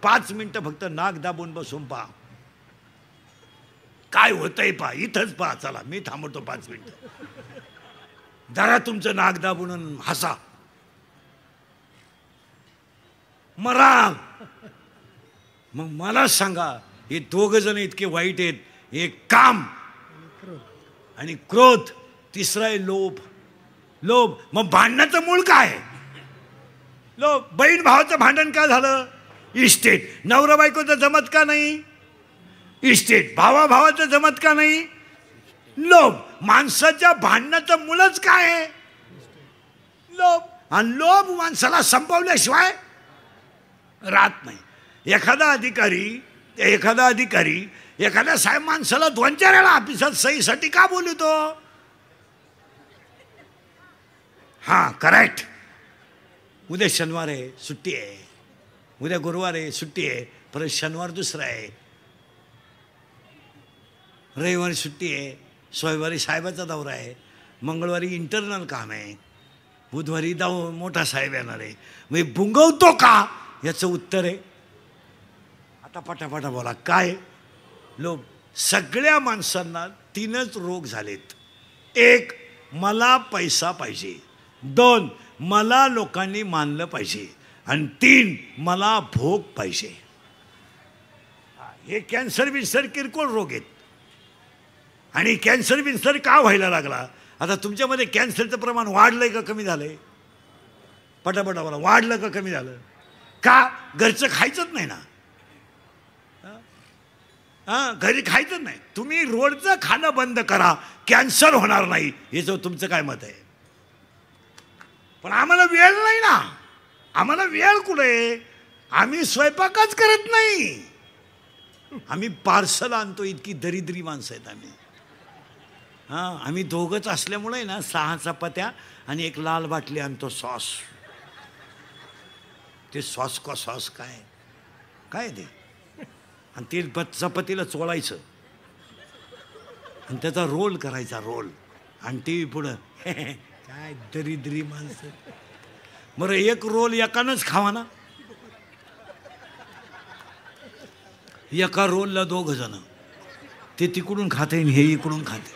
5 मिनिटं फक्त नाक दाबून बसून पहा काय होतंय. पहा इथंच पहा. चला मी थांबवतो 5 मिनिटं. जरा तुमचं नाक दाबून हसा. मरा. मग मला सांगा हे दोघ जण इतके वाईट आहेत. एक काम आणि क्रोध, तिसरा आहे लोभ. लोभ. मग भांडणाचं मूळ काय? लोभ. बहीण भावाचं भांडण का झालं? इस्टेट. नवरा बायकोचं जमत का नाही? इस्टेट. भावा भावाचं जमत का नाही? लोभ. माणसाच्या भांडणाचं मूळच काय आहे? लोभ. आणि लोभ माणसाला संपवल्याशिवाय राहत नाही. एखादा अधिकारी एखाद्या साहेब माणसाला 2-4 वेळा ऑफिसात सहीसाठी का बोलतो? हां करेक्ट. उद्या शनिवार आहे, सुट्टी आहे. उद्या गुरुवार आहे, सुट्टी आहे. परत शनिवार दुसरा आहे, रविवारी सुट्टी आहे. सोमवारी साहेबाचा दौरा आहे. मंगळवारी इंटरनल काम आहे. बुधवारी मोठा साहेब येणार आहे. मग बुंगवतो का? याचं उत्तर आहे आता पटापटा बोला. काय? लोभ. सगळ्या माणसांना 3च रोग झालेत. 1 मला पैसा पाहिजे. 2 मला लोकांनी मानलं पाहिजे. आणि 3 मला भोग पाहिजे. हे कॅन्सर बिन्सर किरकोळ रोग आहेत. आणि कॅन्सर बिन्सर का व्हायला लागला? आता तुमच्यामध्ये कॅन्सरचं प्रमाण वाढलंय का कमी झालंय? पटापटा बोला. वाढलं का कमी झालं? का? घरचं खायचंच नाही ना. घरी खायचं नाही. तुम्ही रोडचं खाणं बंद करा, कॅन्सर होणार नाही. याचं तुमचं काय मत आहे? पण आम्हाला वेळ नाही ना. आम्हाला वेळ कुठे? आम्ही स्वयंपाकच करत नाही. आम्ही पार्सल आणतो. इतकी दरिद्री माणसं आहेत आम्ही. आम्ही दोघंच असल्यामुळे ना 6 चपात्या आणि 1 लाल बाटली आणतो सॉस. ते सॉस का सॉस काय काय ते? आणि ते चपातीला चोळायचं आणि त्याचा रोल करायचा. रोल आणि टी व्ही पुढं. काय दरिद्री माणसं. बरं 1 रोल एकानंच खावा ना. एका रोलला 2 जण. ते तिकडून खाते हे इकडून खाते.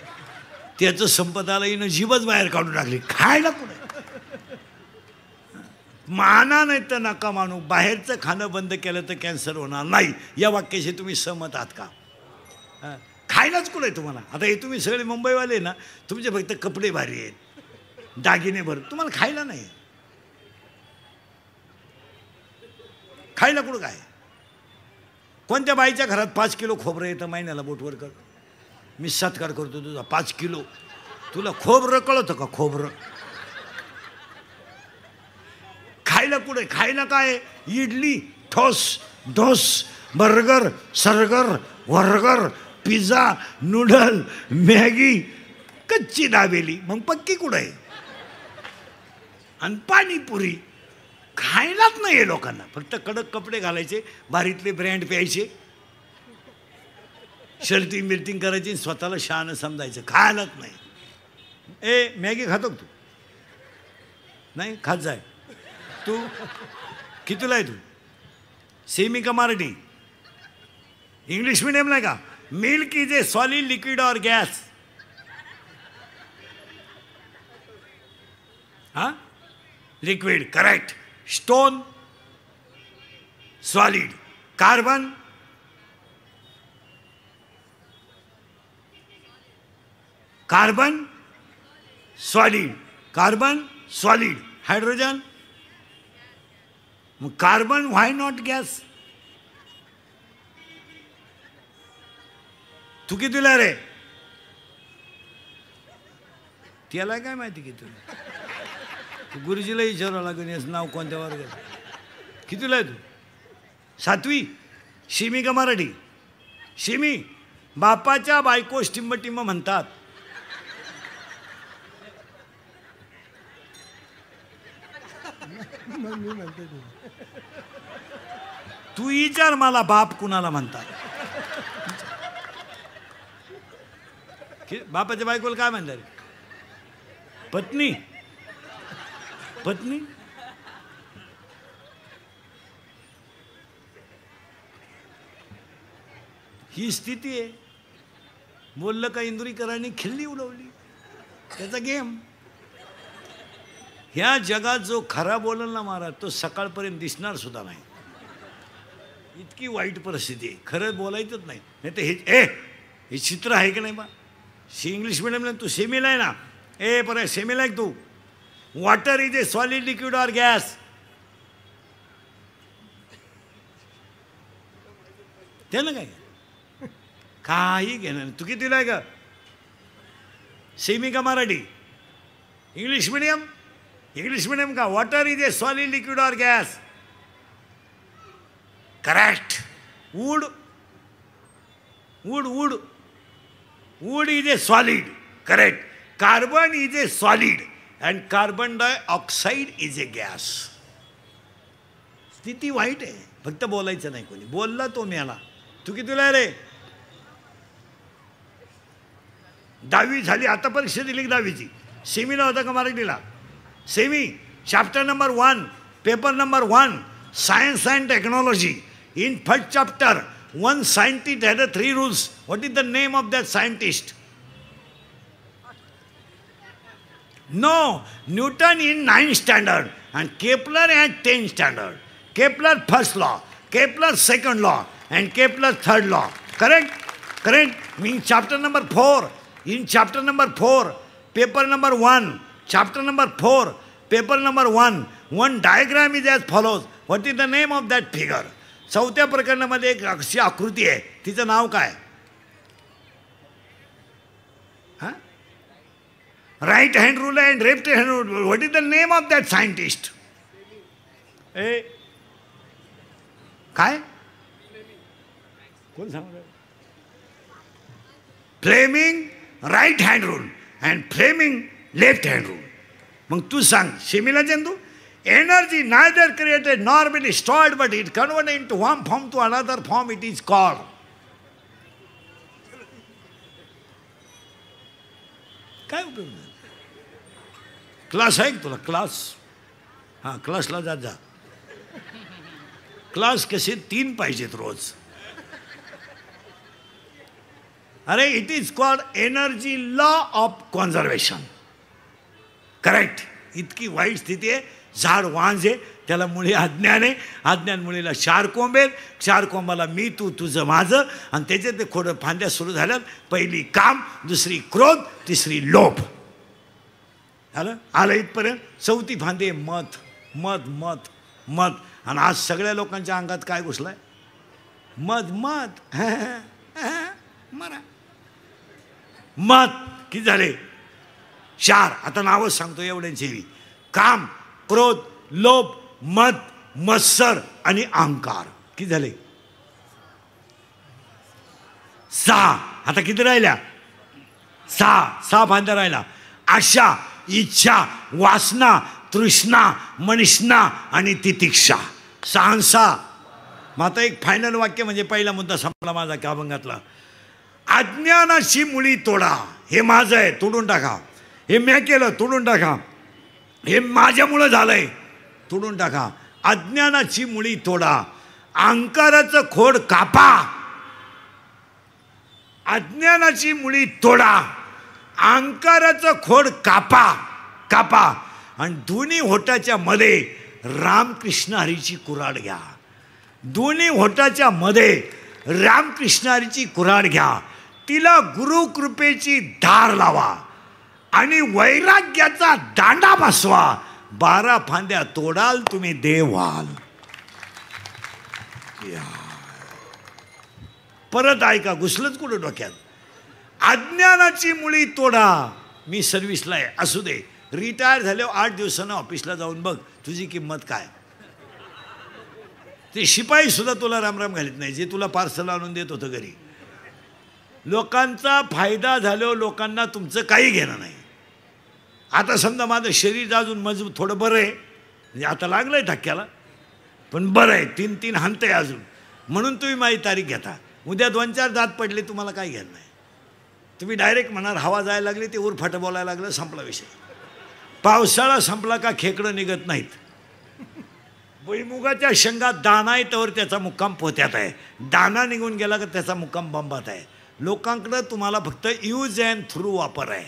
त्याचं संपदाला येणं जीवच बाहेर काढून टाकली. खायला कुठे? माना नाही तर नका मानू. बाहेरचं खाणं बंद केलं तर कॅन्सर होणार नाही. या वाक्याशी तुम्ही सहमत आहात का? खायलाच कुठे तुम्हाला? आता हे तुम्ही सगळे मुंबईवाले ना, तुमचे फक्त कपडे भारी आहेत, दागिने भर. तुम्हाला खायला नाही. खायला कुठं काय? कोणत्या बाईच्या घरात 5 किलो खोबरं येतं महिन्याला? बोटवर कर. मी सत्कार करतो तुझा. 5 किलो. तुला खोबरं कळतं का? खोबरं खायला कुठे? खायला काय? इडली, ठोस, ढोस, बर्गर, सर्गर, वर्गर, पिझ्झा, नूडल, मॅगी, कच्ची दाबेली. मग पक्की कुठं आहे? आणि पाणीपुरी. खायलाच नाही आहे लोकांना. फक्त कडक कपडे घालायचे, भारीतले ब्रँड प्यायचे, शर्टिंग बिर्टिंग करायची, स्वतःला शहाणं समजायचं. खायलाच नाही. मॅगी खातो तू? नाही खात जाय. तू कितीला आहे? तू सेमी का मराठी? इंग्लिश मीडियम नाही का? Milk is a solid liquid or gas? Liquid. Correct. Stone solid. Carbon solid. Carbon solid. Hydrogen. मग कार्बन व्हाय नॉट गॅस? तू कितीला रे? त्याला काय माहिती की तुला? तू गुरुजीला विचारावं लागेल याचं नाव कोणत्या वर्गात. कितीला आहे तू? 7वी. शिमी का मराठी? शिमी. बापाच्या बायको टिंब म्हणतात. तू विचार मला बाप कुणाला म्हणतात? बापाच्या बायकोला काय म्हणतात? पत्नी. पत्नी. ही स्थिती आहे. बोललं का इंदुरीकरांनी खिल्ली उडवली, त्याचा गेम. ह्या जगात जो खरा बोलल ना महाराज, तो सकाळपर्यंत दिसणार सुद्धा नाही. इतकी वाईट परिस्थिती आहे. खरं बोलायचंच नाही. नाही तर हे चित्र आहे की नाही बा. इंग्लिश मिडियमला तू सेमीला आहे ना, पर सेमीला आहे तू. Water is a solid, liquid or gas. त्यानं काय काही घेणं नाही. तू कितीला आहे का, सेमी का Marathi? English medium. English medium का. Water is a solid, liquid or gas. Correct. Wood, wood wood wood is a solid. Correct. Carbon is a solid and carbon dioxide is a gas. स्थिती वाईट आहे. फक्त बोलायचं नाही. कोणी बोलला तो मेला. तू कितीला आहे रे? 10वी झाली. आता परीक्षा दिली 10वीची. सेमीला होता का मराठीला? Semi. Chapter number 1, paper number 1, science and technology. In first chapter, one scientist had 3 rules. What is the name of that scientist? No, Newton in 9th standard and Kepler at 10th standard. Kepler first law, Kepler second law and Kepler third law. Correct? Correct. Means chapter number 4. In chapter number 4, paper number 1, chapter number 4, paper number 1, one diagram is as follows. What is the name of that figure? 4थ्या प्रकरणामध्ये एक अशी आकृती आहे. तिचं नाव काय? हां, right hand rule and left hand rule. What is the name of that scientist? काय कोण सांग? Fleming right hand rule and Fleming left hand rule. मग तू सांग, सेमीला जाण तू. Energy neither created nor been stored, but it converted into one form to another form. It is called. काय उपयोग नाही. क्लास आहे तुला? क्लास. हां, क्लासला जात जा. क्लास कसे 3 पाहिजेत रोज. अरे it is called energy law of conservation. Correct. इतकी वाईट स्थिती आहे. झाड वांज आहे, त्याला मुळे अज्ञान आहे. अज्ञान मुळीला 4 कोंब आहेत. 4 कोंबाला मी, तू, तुझं, माझं. आणि त्याच्यात ते खोडं फांद्या सुरू झाल्यात. पहिली काम, दुसरी क्रोध, तिसरी लोभ. आलं इथपर्यंत. 4थी फांदे मत मत मत मत. आणि आज सगळ्या लोकांच्या अंगात काय घुसलाय? मत मत. मरा मत. किती झाले? 4. आता नावच सांगतो एवढ्यांची. काम, क्रोध, लोभ, मद, मत्सर आणि अहंकार. किती झाले? 6. आता किती राहिल्या? 6 फांद्या राहिला. आशा, इच्छा, वासना, तृष्णा, मनिष्णा आणि तितिक्षा. 6. मग आता एक फायनल वाक्य म्हणजे पहिला मुद्दा संपला माझा त्या अभंगातला. अज्ञानाची मुळी तोडा. हे माझं आहे, तोडून टाका. हे मी केलं, तोडून टाका. हे माझ्यामुळं झालंय, तोडून टाका. अज्ञानाची मुळी तोडा. अहंकाराचं खोड कापा. अज्ञानाची मुळी तोडा. अहंकाराचं खोड कापा कापा. आणि दोन्ही होटाच्या मध्ये रामकृष्ण हरीची कुऱ्हाड घ्या. दोन्ही होटाच्या मध्ये रामकृष्ण हरीची कुऱ्हाड घ्या. तिला गुरुकृपेची धार लावा आणि वैराग्याचा दांडा बसवा. 12 फांद्या तोडाल तुम्ही देव व्हाल. परत ऐका, घुसलंच कुठं डोक्यात. अज्ञानाची मुळी तोडा. मी सर्व्हिसला आहे, असू दे. रिटायर झाल्यावर 8 दिवसानं ऑफिसला जाऊन बघ तुझी किंमत काय. ते शिपाई सुद्धा तुला रामराम घालीत नाही, जे तुला पार्सल आणून देत होतं घरी. लोकांचा फायदा झाल्यावर लोकांना तुमचं काही घेणं नाही. आता समजा माझं शरीर अजून मजबूत थोडं बरं आहे, म्हणजे आता लागलं आहे धक्क्याला, पण बरं आहे. 3 हंत आहे अजून, म्हणून तुम्ही माझी तारीख घेता. उद्या 2-4 दात पडले, तुम्हाला काही घेणं नाही. तुम्ही डायरेक्ट म्हणणार हवा जायला लागली, ते उरफाट बोलायला लागलं, संपला विषय. पावसाळा संपला का खेकडं निघत नाहीत. भुईमुगाच्या शेंगात दाना आहे तर त्याचा मुक्काम पोत्यात आहे, दाना निघून गेला का त्याचा मुक्काम बंबात आहे. लोकांकडं तुम्हाला फक्त यूज अँड थ्रू वापर आहे.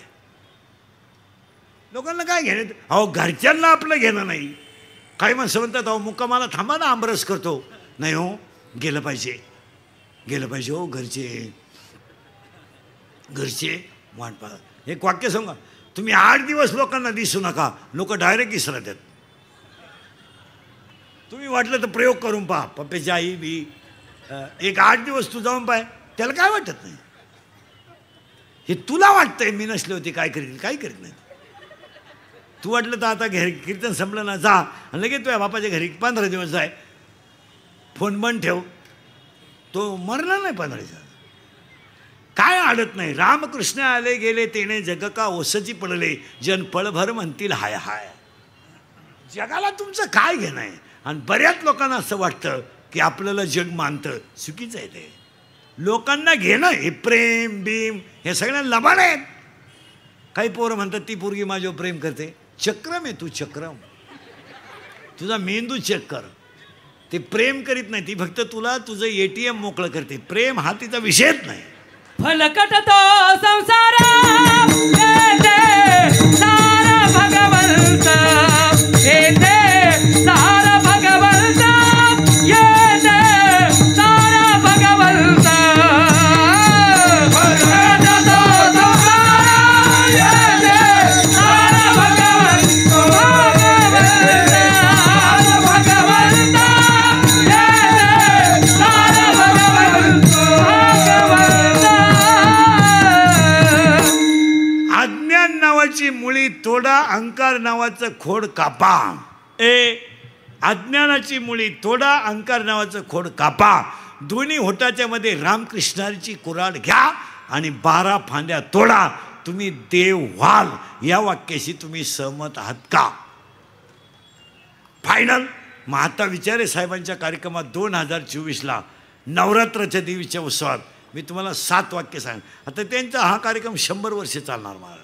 लोकांना काय घेणं, अहो घरच्यांना आपलं घेणं नाही. काही माणसं म्हणतात अहो मुक्कामाला थांबा ना, आमरस करतो. नाही हो, गेलं पाहिजे, गेलं पाहिजे हो. घरचे वाट पाहत. एक वाक्य सांगा, तुम्ही 8 दिवस लोकांना दिसू नका, लोक डायरेक्ट इसरत आहेत. तुम्ही वाटलं तर प्रयोग करून पहा. पप्पेची आई बी एक 8 दिवस तू जाऊन पाय, त्याला काय वाटत नाही. हे तुला वाटतंय मी नसले होते काय करीत, काय करीत नाही. तू वाटलं तर आता घरी कीर्तन संपलं ना, जा आणि लगेच तुझ्या बापाच्या घरी 15 दिवस जाय, फोन बंद ठेव, तो मरणार नाही 15 दिवस. काय अडत नाही. रामकृष्ण आले गेले तेने जग का ओसची पडले, जन पळभर म्हणतील हाय हाय. जगाला तुमचं काय घेणं आहे. आणि बऱ्याच लोकांना असं वाटतं की आपल्याला जग मानतं. चुकीचं आहे ते. लोकांना घेणं हे प्रेम बीम हे सगळ्या लबाड आहेत. काही पोरं म्हणतात ती पोरगी माझ्यावर प्रेम करते. चक्रम आहे तू, चक्रम. तुझा मेंदू चेक कर. ते प्रेम करीत नाही, ती फक्त तुला तुझं ATM मोकळं करते. प्रेम हा तिचा विषयच नाही. फलकट तो संसार येते सारा भगवंत, येते सारा भगवंत, येते सारा भगवंत. फलकट तो संसार येते सारा भगवंत, सारा भगवंत, येते सारा भगवंत. अज्ञान नावाची मुळी तोडा, अहंकार नावाचं खोड कापा. अज्ञानाची मुळी तोडा, अहंकार नावाचं खोड कापा. दोन्ही होटाच्या मध्ये रामकृष्णाची कुऱ्हाड घ्या आणि 12 फांद्या तोडा. तुम्ही देव व्हाल. या वाक्याशी तुम्ही सहमत आहात का? फायनल. मग आता विचारे साहेबांच्या कार्यक्रमात 2024ला नवरात्राच्या देवीच्या उत्सवात मी तुम्हाला 7 वाक्य सांग. आता त्यांचा हा कार्यक्रम 100 वर्ष चालणार महाराज.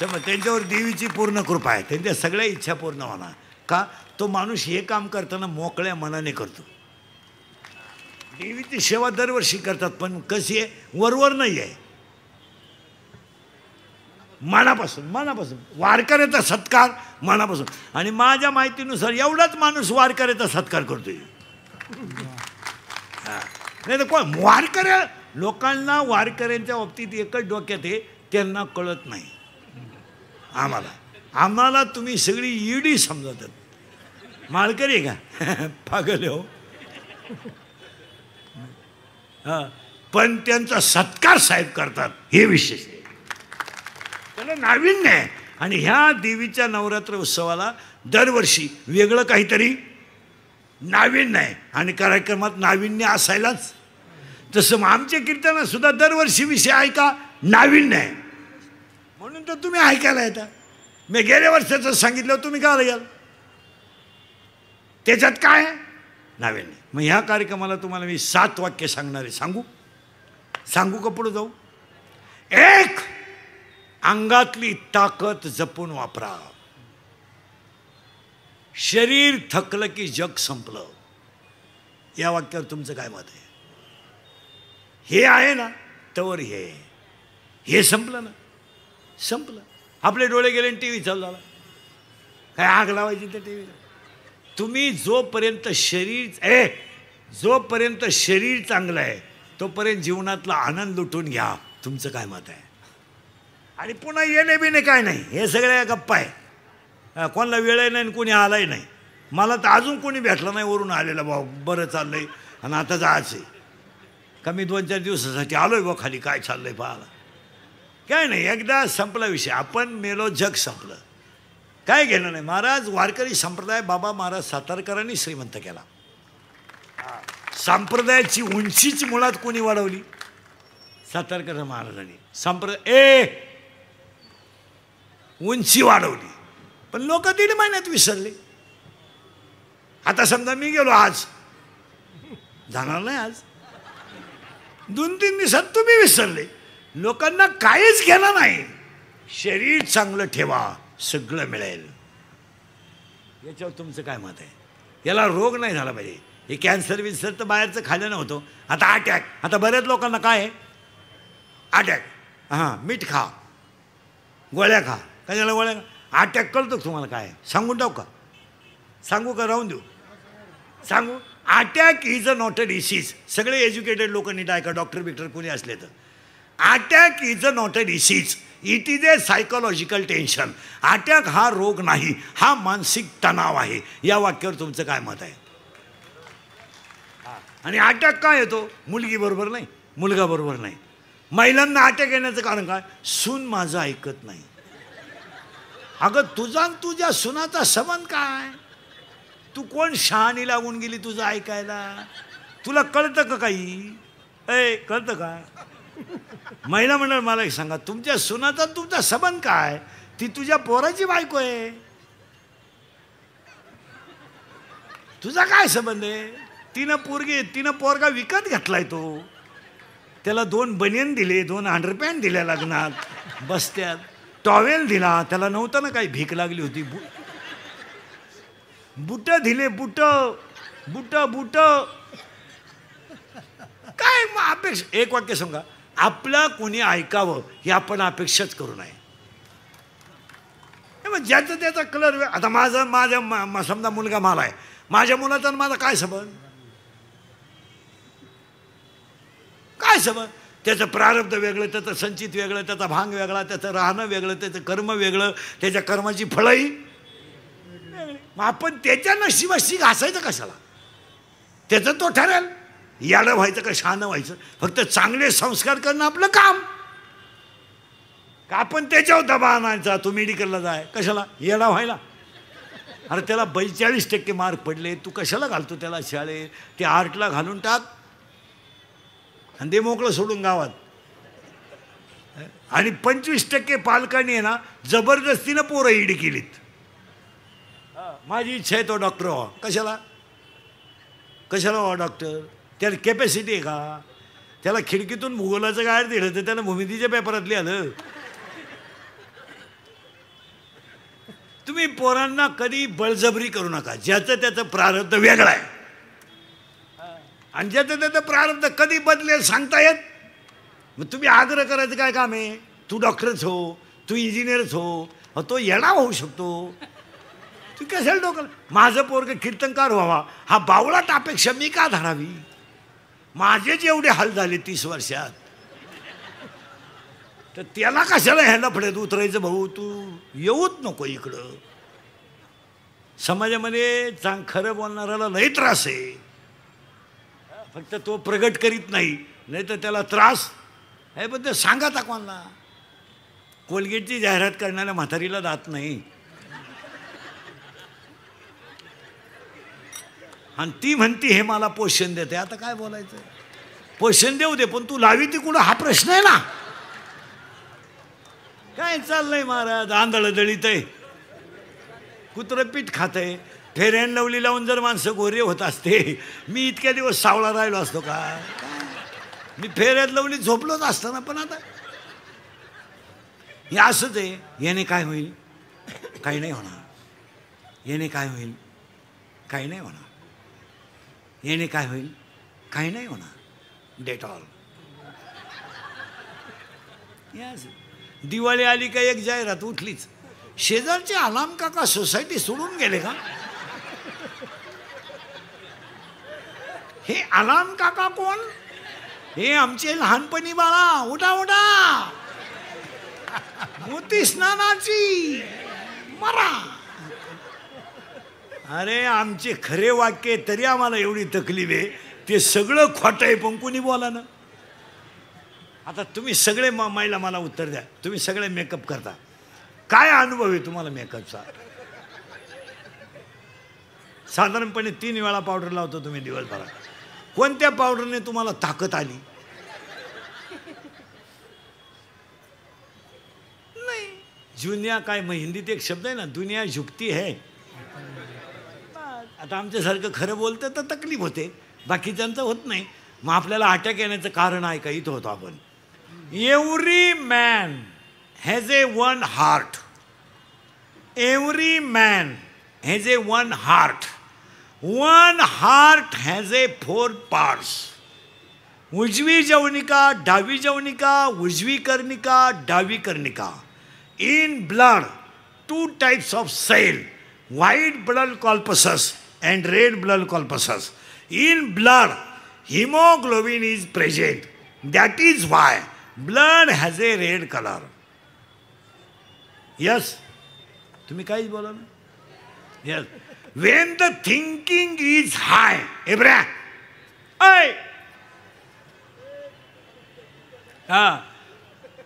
त्यांच्यावर देवीची पूर्ण कृपा आहे. त्यांच्या सगळ्या इच्छा पूर्ण होणार. का? तो माणूस हे काम करताना मोकळ्या मनाने करतो. देवीची सेवा दरवर्षी करतात, पण कशी आहे, वरवर नाही आहे, मनापासून. मनापासून वारकऱ्याचा सत्कार मनापासून. आणि माझ्या माहितीनुसार एवढाच माणूस वारकऱ्याचा सत्कार करतोय. नाही तर कोण वारकऱ्या लोकांना वारकऱ्यांच्या बाबतीत एकच डोक्यात आहे, त्यांना कळत नाही. आम्हाला तुम्ही सगळी ईडी समजतात. माळकरी आहे का? पागल हो. पण त्यांचा सत्कार साहेब करतात, हे विशेष आहे. त्याला नाविन्य आहे. आणि ह्या देवीच्या नवरात्र उत्सवाला दरवर्षी वेगळं काहीतरी नाविन्य आहे. आणि कार्यक्रमात नाविन्य असायलाच. तसं आमच्या कीर्तनात सुद्धा दरवर्षी विषय आहे का नाविन्य आहे. म्हणून तर तुम्ही ऐकायला येता. मी गेल्या वर्षाचं सांगितलं, तुम्ही का याल? त्याच्यात काय आहे? नाविन्य. मग ह्या कार्यक्रमाला तुम्हाला मी 7 वाक्य सांगणार आहे. सांगू का पुढे जाऊ? 1. अंगातली ताकद जपून वापरा. शरीर थकलं की जग संपलं. या वाक्यावर तुमचं काय मत आहे? हे आहे ना, तवर हे संपलं ना, संपलं. आपले डोळे गेले टी व्ही चालू झाला. काय आग लावायची त्या टी व्हीला? तुम्ही जोपर्यंत शरीर चांगलं आहे तोपर्यंत जीवनातला आनंद लुटून घ्या. तुमचं काय मत आहे? आणि पुन्हा येणे बिणे काय नाही, हे सगळ्या गप्पा आहे. कोणाला वेळ नाही, कोणी आलाही नाही. मला तर अजून कोणी भेटलं नाही वरून आलेलं. भाऊ बरं चाललंय आणि आता जायचं आहे का? मी 2-4 दिवसासाठी आलोय बा खाली, काय चाललंय पाहायला. काय नाही, एकदा संपला विषय. आपण मेलो, जग संपलं. काय घेणं नाही. महाराज वारकरी संप्रदाय बाबा महाराज सातारकरांनी श्रीमंत केला. संप्रदायाची उंचीच मुळात कोणी वाढवली? सातारकर महाराजांनी उंची वाढवली. पण लोक 1.5 महिन्यात विसरले. आता समजा मी गेलो, आज जाणार नाही, आज 2-3 दिवसात तुम्ही विसरले. लोकांना काहीच घेणं नाही. शरीर चांगलं ठेवा, सगळं मिळेल. याच्यावर तुमचं काय मत आहे? याला रोग नाही झाला पाहिजे. हे कॅन्सर विन्सर तर बाहेरचं खाल्लं नव्हतं. आता अटॅक. आता बऱ्याच लोकांना काय आहे? अटॅक. हां, मीठ खा, गोळ्या खा. कशाला गोळ्या खा? अटॅक कळतो तुम्हाला काय? सांगून टाकू का? सांगू का राहून देऊ? सांगू. Attack is a not a disease. सगळे एज्युकेटेड लोक नीट ऐका, डॉक्टर बिक्टर कोणी असले तर. Attack is a not a disease, it is a psychological tension. Attack हा रोग नाही, हा मानसिक तणाव आहे. या वाक्यावर तुमचं काय मत आहे? आणि अटॅक काय येतो? मुलगी बरोबर नाही, मुलगा बरोबर नाही. महिलांना अटॅक येण्याचं कारण काय? सून माझं ऐकत नाही. अगं तुझा तुझ्या सुनाचा संबंध काय? तू कोण शहाणी लागून गेली तुझं ऐकायला? तुला कळतं का काही? कळतं का? महिला मंडळ मला एक सांगा, तुमच्या सुनाचा तुमचा संबंध काय? ती तुझ्या पोराची बायको आहे. तुझा काय संबंध आहे? तिनं पोरगा विकत घेतलाय. तो त्याला 2 बनियन दिले, 2 अंडरपॅन्ट दिल्या लग्नात, बसत्यात टॉवेल दिला. त्याला नव्हतं ना काही, भीक लागली होती. बुट दिले, बुट बुट बुट काय अपेक्षा? एक वाक्य सांगा, आपलं कोणी ऐकावं ही आपण अपेक्षाच करू नये. मग ज्याचं त्याचा कलर. आता माझ्या समजा मुलगा मला आहे, माझ्या मुलाचा माझा काय संबंध? काय संबंध? त्याचं प्रारब्ध वेगळं, त्याचं संचित वेगळं, त्याचा भांग वेगळा, त्याचं राहणं वेगळं, त्याचं कर्म वेगळं, त्याच्या कर्माची फळंही. मग आपण त्याच्या नशिबाशी घासायचं कशाला? त्याचं तो ठरेल. याडं व्हायचं का शहाणं व्हायचं? फक्त चांगले संस्कार करणं आपलं काम. का आपण त्याच्यावर दबा आणायचा? तू मेडिकलला जाय कशाला? येडा व्हायला? अरे त्याला 42% मार्क पडले, तू कशाला घालतो त्याला शाळेत? ते आर्टला घालून टाक आणि ते मोकळं सोडून गावात. आणि 25% पालकांनी आहे ना जबरदस्तीनं पोरं ईड केलीत. माझी इच्छा आहे तो डॉक्टर व्हा. कशाला? कशाला व्हा डॉक्टर? त्याला कॅपॅसिटी आहे का? त्याला खिडकीतून भूगोलाचं गायर दिलं तर त्यानं भूमितीच्या पेपरात लिहिलं. तुम्ही पोरांना कधी बळजबरी करू नका. ज्याचं त्याचं प्रारब्ध वेगळं आहे आणि ज्याचं त्याचं प्रारब्ध कधी बदलेल सांगता येत. मग तुम्ही आग्रह करायचं काय काम आहे? तू डॉक्टरच हो, तू इंजिनियरच हो, तो येडा होऊ शकतो. तू कशाला डोकं? माझं पोरगं कीर्तनकार व्हावा हा बावळाट अपेक्षा मी का धरावी? माझे जेवढे हाल झाले 30 वर्षात, तर त्याला कशाला ह्याला फड्यात उतरायचं? भाऊ तू येऊच नको इकडं. समाजामध्ये खरं बोलणाऱ्याला लई त्रास आहे. फक्त तो प्रगट करीत नाही, नाही तर त्याला त्रास आहे. पण ते सांगा कोणाला? कोलगेटची जाहिरात करणाऱ्या म्हातारीला दात नाही आणि ती म्हणती हे मला पोषण देते. आता काय बोलायचं? पोषण देऊ दे, पण तू लावी ती कुठं हा प्रश्न आहे ना. काय चाललंय महाराज? आंधळ दळीत आहे, कुत्रं पीठ खात आहे. फेअर अँड लवली लावून जर माणसं गोरे होत असते, मी इतक्या दिवस सावळा राहिलो असतो का? मी फेअर अँड लवली झोपलोच असतो ना. पण आता हे असंच आहे. याने काय होईल? काही नाही होणार. याने काय होईल? काही नाही होणार. याने काय होईल? काही नाही होणार. डेटॉल. दिवाळी आली का एक जाहिरात उठलीच. शेजारचे आलाम काका सोसायटी सोडून गेले का? हे आलाम काका कोण? हे आमचे लहानपणी बाळा, उठा उठा, मोती स्नानाची मरा. अरे आमचे खरे वाक्य तरी आम्हाला एवढी तकलीफ आहे. ते सगळं खोटं आहे पण कोणी बोला ना. आता तुम्ही सगळे महिला मला उत्तर द्या. तुम्ही सगळे मेकअप करता, काय अनुभव आहे तुम्हाला मेकअपचा? साधारणपणे 3 वेळा पावडर लावतो तुम्ही दिवसभरात. कोणत्या पावडरने तुम्हाला ताकद आली? नाही. जुन्या काय मग हिंदीत एक शब्द आहे ना, दुनिया झुकती है. आता आमच्यासारखं खरं बोलतं तर तकलीफ होते, बाकीच्यांचं होत नाही. मग आपल्याला अटॅक येण्याचं कारण आहे का? इथं होतो आपण. Every man has a one heart. Every man has a one heart. One heart has a 4 parts. उजवी जवनिका, डावी जवनिका, उजवी कर्णिका, डावी कर्णिका. In blood, 2 types of cell, white blood corpuscles and red blood corpuscles. In blood, hemoglobin is present. That is why blood has a red color. Yes? तुम्ही काहीच बोला ना? Yes. When the thinking is high, Abraham, hey!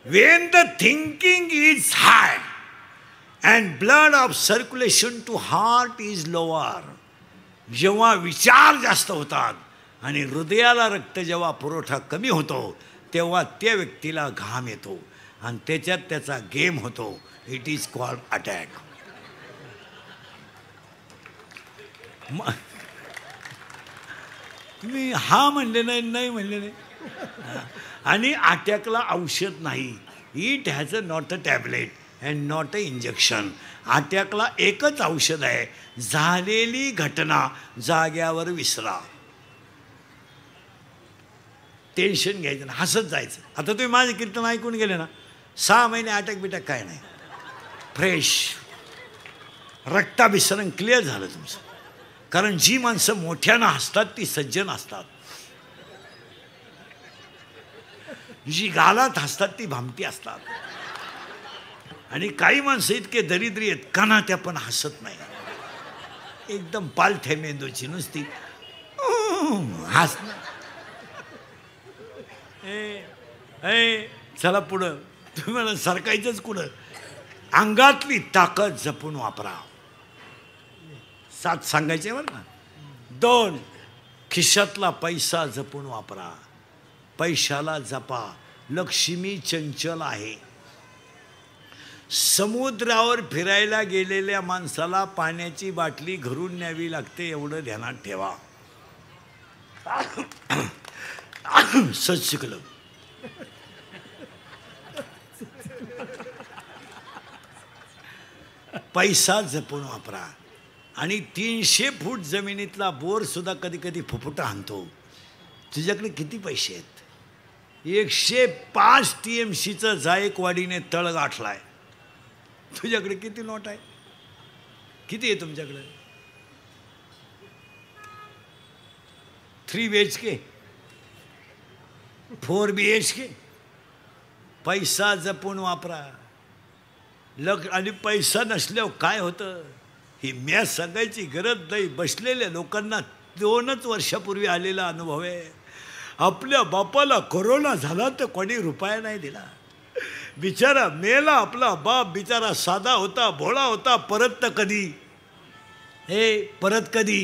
When the thinking is high and blood of circulation to heart is lower, जेव्हा विचार जास्त होतात आणि हृदयाला रक्त जेव्हा पुरवठा कमी होतो तेव्हा त्या व्यक्तीला घाम येतो आणि त्याच्यात त्याचा गेम होतो. It is called attack. तुम्ही हा म्हणले नाही, नाही म्हणले नाही. आणि अटॅकला औषध नाही. It has a not a tablet and not a injection. अटॅकला एकच औषध आहे, झालेली घटना जाग्यावर विसरा. टेन्शन घ्यायचं ना, हसत जायचं. आता तुम्ही माझे कीर्तन ऐकून गेले ना, 6 महिने अटॅक बिटॅक काय नाही, फ्रेश रक्ताभिसरण क्लिअर झालं तुमचं. कारण जी माणसं मोठ्यानं हसतात ती सज्जन असतात, जी गालात हसतात ती भामटी असतात. आणि काही माणसं इतके दरिद्री आहेत, कानात्या पण हसत नाही, एकदम पालथ्या मेंदूची नुसती हसणं. चला पुढं, तुम्हाला सरकायचंच कुठं. अंगातली ताकद जपून वापरा. 7 सांगायचे बरं ना. 2, खिशातला पैसा जपून वापरा. पैशाला जपा. लक्ष्मी चंचल आहे. समुद्रावर फिरायला गेलेल्या माणसाला पाण्याची बाटली घरून न्यावी लागते, एवढं ध्यानात ठेवा. सच शिकलं. पैसा जपून वापरा. आणि 300 फूट जमिनीतला बोर सुद्धा कधी कधी फुफुटा आणतो. तुझ्याकडे किती पैसे आहेत? 105 TMCचं जायकवाडीने तळ गाठलाय. तुझ्याकडे किती नोट आहे? किती आहे तुमच्याकडे? 3 BHK, 4 BHK. पैसा जपून वापरा. आणि पैसा नसल्यावर काय होतं ही मॅच सांगायची गरज नाही. बसलेल्या लोकांना 2च वर्षापूर्वी आलेला अनुभव आहे. आपल्या बापाला कोरोना झाला तर कोणी रुपया नाही दिला. बिचारा मेला. आपला बाप बिचारा साधा होता, भोळा होता. परत तर कधी परत कधी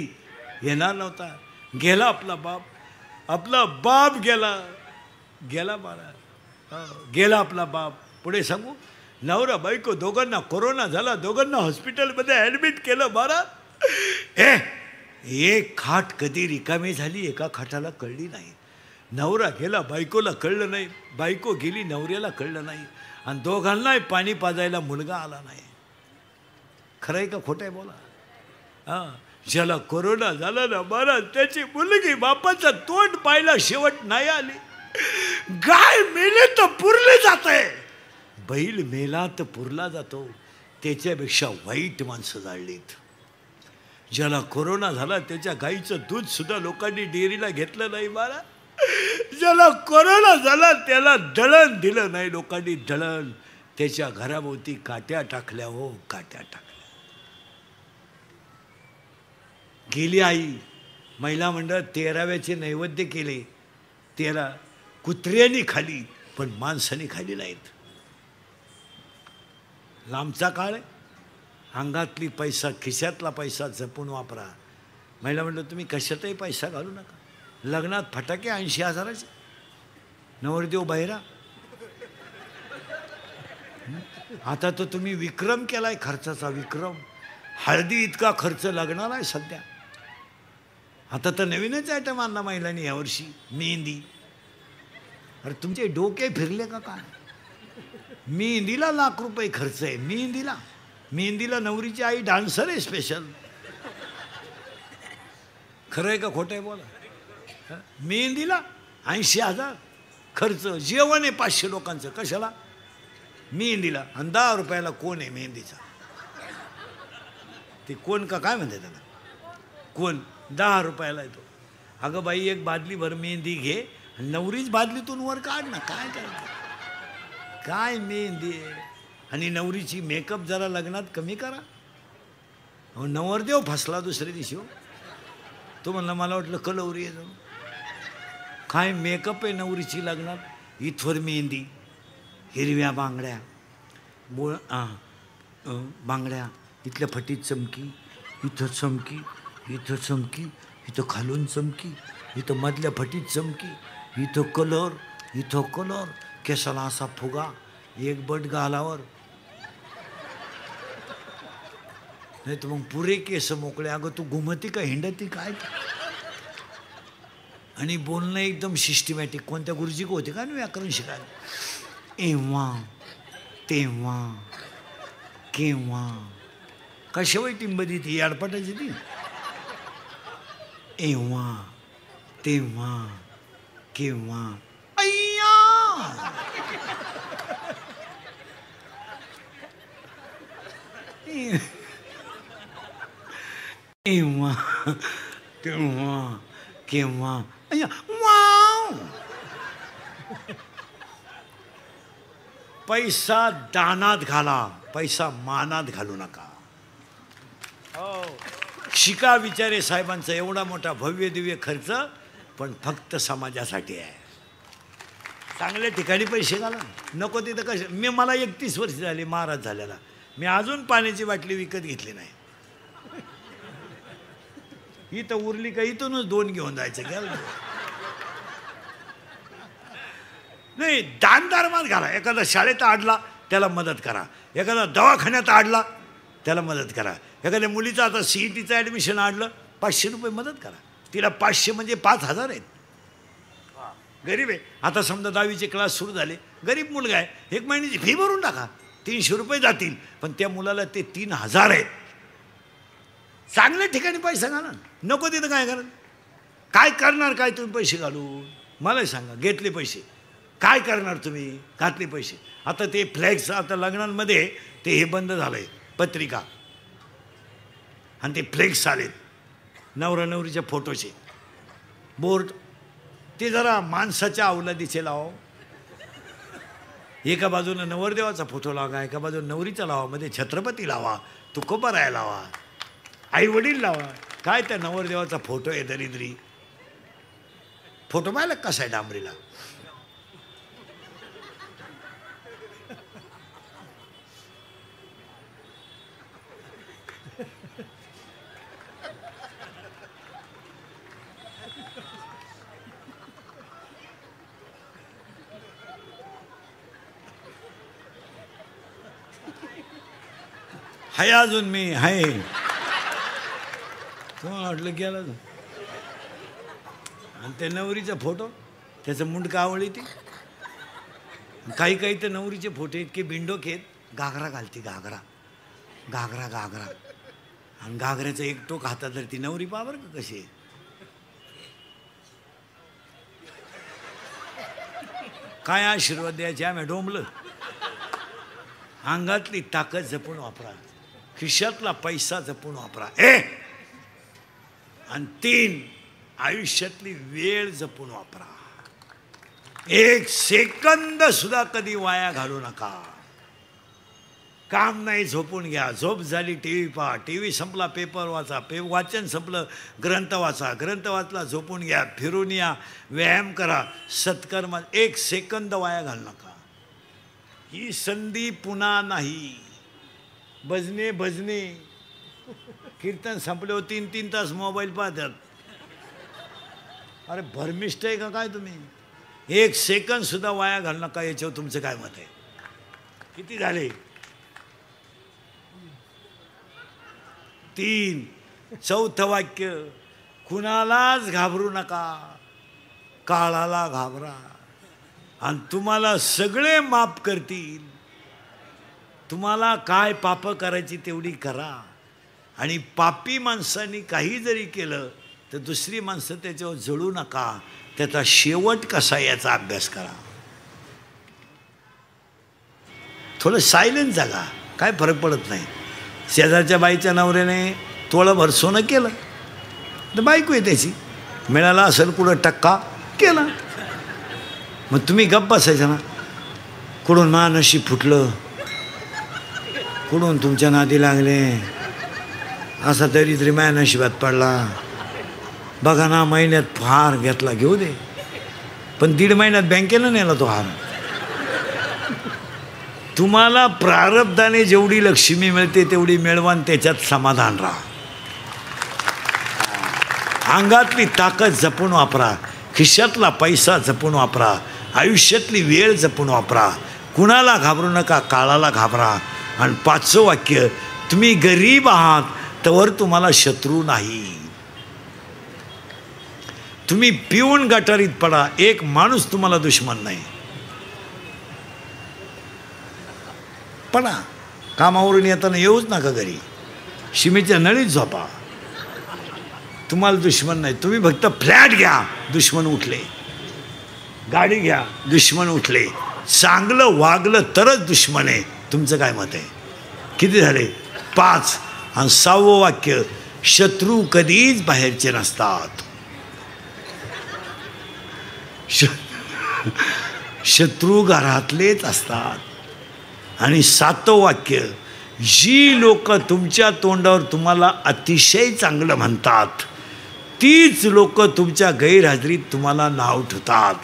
येणार नव्हता. गेला आपला बाप. आपला बाप गेला बाळा, गेला आपला बाप. पुढे सांगू, नवरा बायको दोघांना कोरोना झाला, दोघांना हॉस्पिटलमध्ये ॲडमिट केलं. बाळा एक खाट कधी रिकामी झाली एका खाटाला कळली नाही. नवरा गेला, बायकोला कळलं नाही. बायको गेली, नवऱ्याला कळलं नाही. आणि दोघांनाही पाणी पाजायला मुलगा आला नाही. खरं आहे का खोटं आहे बोला? ज्याला कोरोना झाला ना महाराज, त्याची मुलगी बापाचं तोंड पाहिला शेवट नाही आली. गाय मेले तर पुरले जाते, बैल मेला तर पुरला जातो. त्याच्यापेक्षा वाईट माणसं जाळलीत. ज्याला कोरोना झाला त्याच्या गाईचं दूध सुद्धा लोकांनी डेअरीला घेतलं नाही. बाळा ज्याला कोरोना झाला त्याला दळण दिलं नाही लोकांनी. दळण त्याच्या घराभोवती काट्या टाकल्या. हो, काट्या टाकल्या. गेली आई. महिला मंडळ 13व्याचे नैवेद्य केले. 13 कुत्र्यांनी खाली, पण माणसाने खाली नाहीत. लांबचा काळ आहे. अंगातली पैसा, खिशातला पैसा जपून वापरा. महिला मंडळ तुम्ही कशातही पैसा घालू नका. लग्नात फटाके 80,000चे, नवरदेव बहिरा. आता तर तुम्ही विक्रम केलाय खर्चाचा, विक्रम. हळदी इतका खर्च लग्नाला आहे सध्या. आता तर नवीनच आयटम आणला महिलांनी यावर्षी, मेहंदी. अरे तुमचे डोके फिरले का काय? मेहंदीला लाख रुपये खर्च आहे. मेहंदीला मेहंदीला नवरीची आई डान्सर आहे स्पेशल. खरं आहे का खोटं आहे बोला. हं? मेहंदीला 80,000 खर्च, जेवण आहे 500 लोकांचं. कशाला मेहंदीला? आणि 10 रुपयाला कोण आहे मेहंदीचा? ते कोण का काय म्हणते त्याला, कोण 10 रुपयाला येतो. अगं बाई, एक बादलीभर मेहंदी घे, नवरीच बादलीतून वर काढ ना. काय करायचं? काय मेहंदी आहे. आणि नवरीची मेकअप जरा लग्नात कमी करा. अहो, नवरदेव फसला दुसऱ्या दिवशी. हो, तो म्हणला मला वाटलं कलवरी आहे जाऊन. काय मेकअप आहे नवरीची लग्नात. इथवर मेहंदी, हिरव्या बांगड्या, बांगड्या, इथल्या फटीत चमकी, इथं चमकी, इथं चमकी, इथं खालून चमकी, इथं मधल्या फटीत चमकी, इथं कलर, इथं कलर, केसाला असा फुगा, एक बट गालावर. नाही तर मग पुरे केस मोकळे. अगं तू घुमती का हिंडती काय? आणि बोलणं एकदम सिस्टमॅटिक. कोणत्या गुरुजी होते का व्याकरण शिकायला. एव्हा तेव्हा केव्हा. कशावर टिंबदी ती अडपटायची ती. एव्हा तेव्हा केव्हा. अय्या एव्हा तेव्हा केव्हा. अय्या वाव. पैसा दानात घाला, पैसा मानात घालू नका. हो, शिका विचारे साहेबांचा एवढा मोठा भव्य दिव्य खर्च, पण फक्त समाजासाठी आहे. चांगल्या ठिकाणी पैसे घाला. नको तिथं कसे. मला 31 वर्ष झाली महाराज झालेला, मी अजून पाण्याची बाटली विकत घेतली नाही. इथं उरली का इथूनच 2 घेऊन जायचं. घ्या नाही, दान धर्मात घाला. एखादा शाळेत आडला त्याला मदत करा, एखादा दवाखान्यात आडला त्याला मदत करा. एखाद्या मुलीचं आता CETचं ॲडमिशन आडलं, 500 रुपये मदत करा. तिला 500 म्हणजे 5,000 आहेत. गरीब आहे. आता समजा 10वीचे क्लास सुरू झाले, गरीब मुलगा आहे, 1 महिन्याची फी भरून टाका, 300 रुपये जातील. पण त्या मुलाला ते 3,000 आहेत. चांगल्या ठिकाणी पैसा घाला. नको तिथं काय करा. काय करणार काय तुम्ही पैसे घालून? मला सांगा. घेतले पैसे काय करणार तुम्ही? घातले पैसे. आता ते फ्लॅक्स, आता लग्नांमध्ये ते हे बंद झालं आहे, पत्रिका आणि ते फ्लेक्स आलेत नवरा नवरीच्या फोटोचे बोर्ड. ते जरा माणसाच्या अवलादीचे लावा. एका बाजूनं नवरदेवाचा फोटो लावा, एका बाजूला नवरीचा लावा, मध्ये छत्रपती लावा, तुकोबाराया लावा, आई वडील लावा. काय त्या नवरदेवाचा फोटो आहे दरिद्री. फोटो पाहिला कसा आहे डांबरीला. हाय अजून मी हाय. तुम्हाला वाटलं गेला. आणि त्या नवरीचा फोटो, त्याचं मुंडकं आवळी ती. काही काही तर नवरीचे फोटो इतके बिंडोक आहेत, घागरा घालते, घागरा घागरा घागरा. आणि घागऱ्याचं एक टोक हातात धरती नवरी. पावर का कशी आहे. काय आशीर्वाद द्यायचे आम्ही डोंबलं. अंगातली ताकद जपून वापरा, खिशातला पैसा जपून वापरा. आणि 3 आयुष्यातली वेळ जपून वापरा. 1 सेकंद सुद्धा कधी वाया घालू नका. काम नाही झोपून घ्या, झोप झाली TV पहा, TV संपला पेपर वाचा, वाचन संपलं ग्रंथ वाचा, ग्रंथ वाचला झोपून घ्या, फिरून या, व्यायाम करा, सत्कर्म. 1 सेकंद वाया घालू नका. ही संधी पुन्हा नाही. भजने भजने कीर्तन संपल्यावर 3-3 तास मोबाईल पाहतात. अरे भरमिष्ट आहे का काय तुम्ही. 1 सेकंद सुद्धा वाया घालू नका. याच्यावर तुमचं काय मत आहे. किती झाले. 3. चौथं वाक्य, कुणालाच घाबरू नका, काळाला घाबरा आणि तुम्हाला सगळे माफ करतील. तुम्हाला काय पाप करायची तेवढी करा. आणि पापी माणसांनी काही जरी केलं तर दुसरी माणसं त्याच्यावर जळू नका. त्याचा शेवट कसा याचा अभ्यास करा. थोडं सायलेंट जागा, काय फरक पडत नाही. शेजारच्या बाईच्या नवऱ्याने तोळंभर सोनं केलं तर बायको आहे त्याची, मिळाला असेल कुठं टक्का केला, मग तुम्ही गप्प बसायचं ना. कुठून नशीब फुटलं, कुठून तुमच्या नादी लागले, असा तरी माझ्या नशिबात पडला. बघा ना, महिन्यात हार घेतला, घेऊ दे, पण 1.5 महिन्यात बँकेनं नेला तो हार. तुम्हाला प्रारब्धाने जेवढी लक्ष्मी मिळते तेवढी मिळवा आणि त्याच्यात समाधान राहा. अंगातली ताकद जपून वापरा, खिशातला पैसा जपून वापरा, आयुष्यातली वेळ जपून वापरा. कुणाला घाबरू नका, काळाला घाबरा. आणि 5वं वाक्य, तुम्ही गरीब आहात तवर तुम्हाला शत्रू नाही. तुम्ही पिऊन गटारीत पडा, एक माणूस तुम्हाला दुश्मन नाही. पडा, कामावरून येताना येऊच नका घरी, शिमेच्या नळीत झोपा, तुम्हाला दुश्मन नाही. तुम्ही फक्त फ्लॅट घ्या, दुश्मन उठले. गाडी घ्या, दुश्मन उठले. चांगलं वागलं तरच दुश्मन आहे. तुमचं काय मत आहे? किती झाले? 5. आणि 6वं वाक्य, शत्रू कधीच बाहेरचे नसतात. शत्रू घरातलेच असतात. आणि 7वं वाक्य, जी लोक तुमच्या तोंडावर तुम्हाला अतिशय चांगलं म्हणतात तीच लोक तुमच्या गैरहजेरीत तुम्हाला नाव ठेवतात.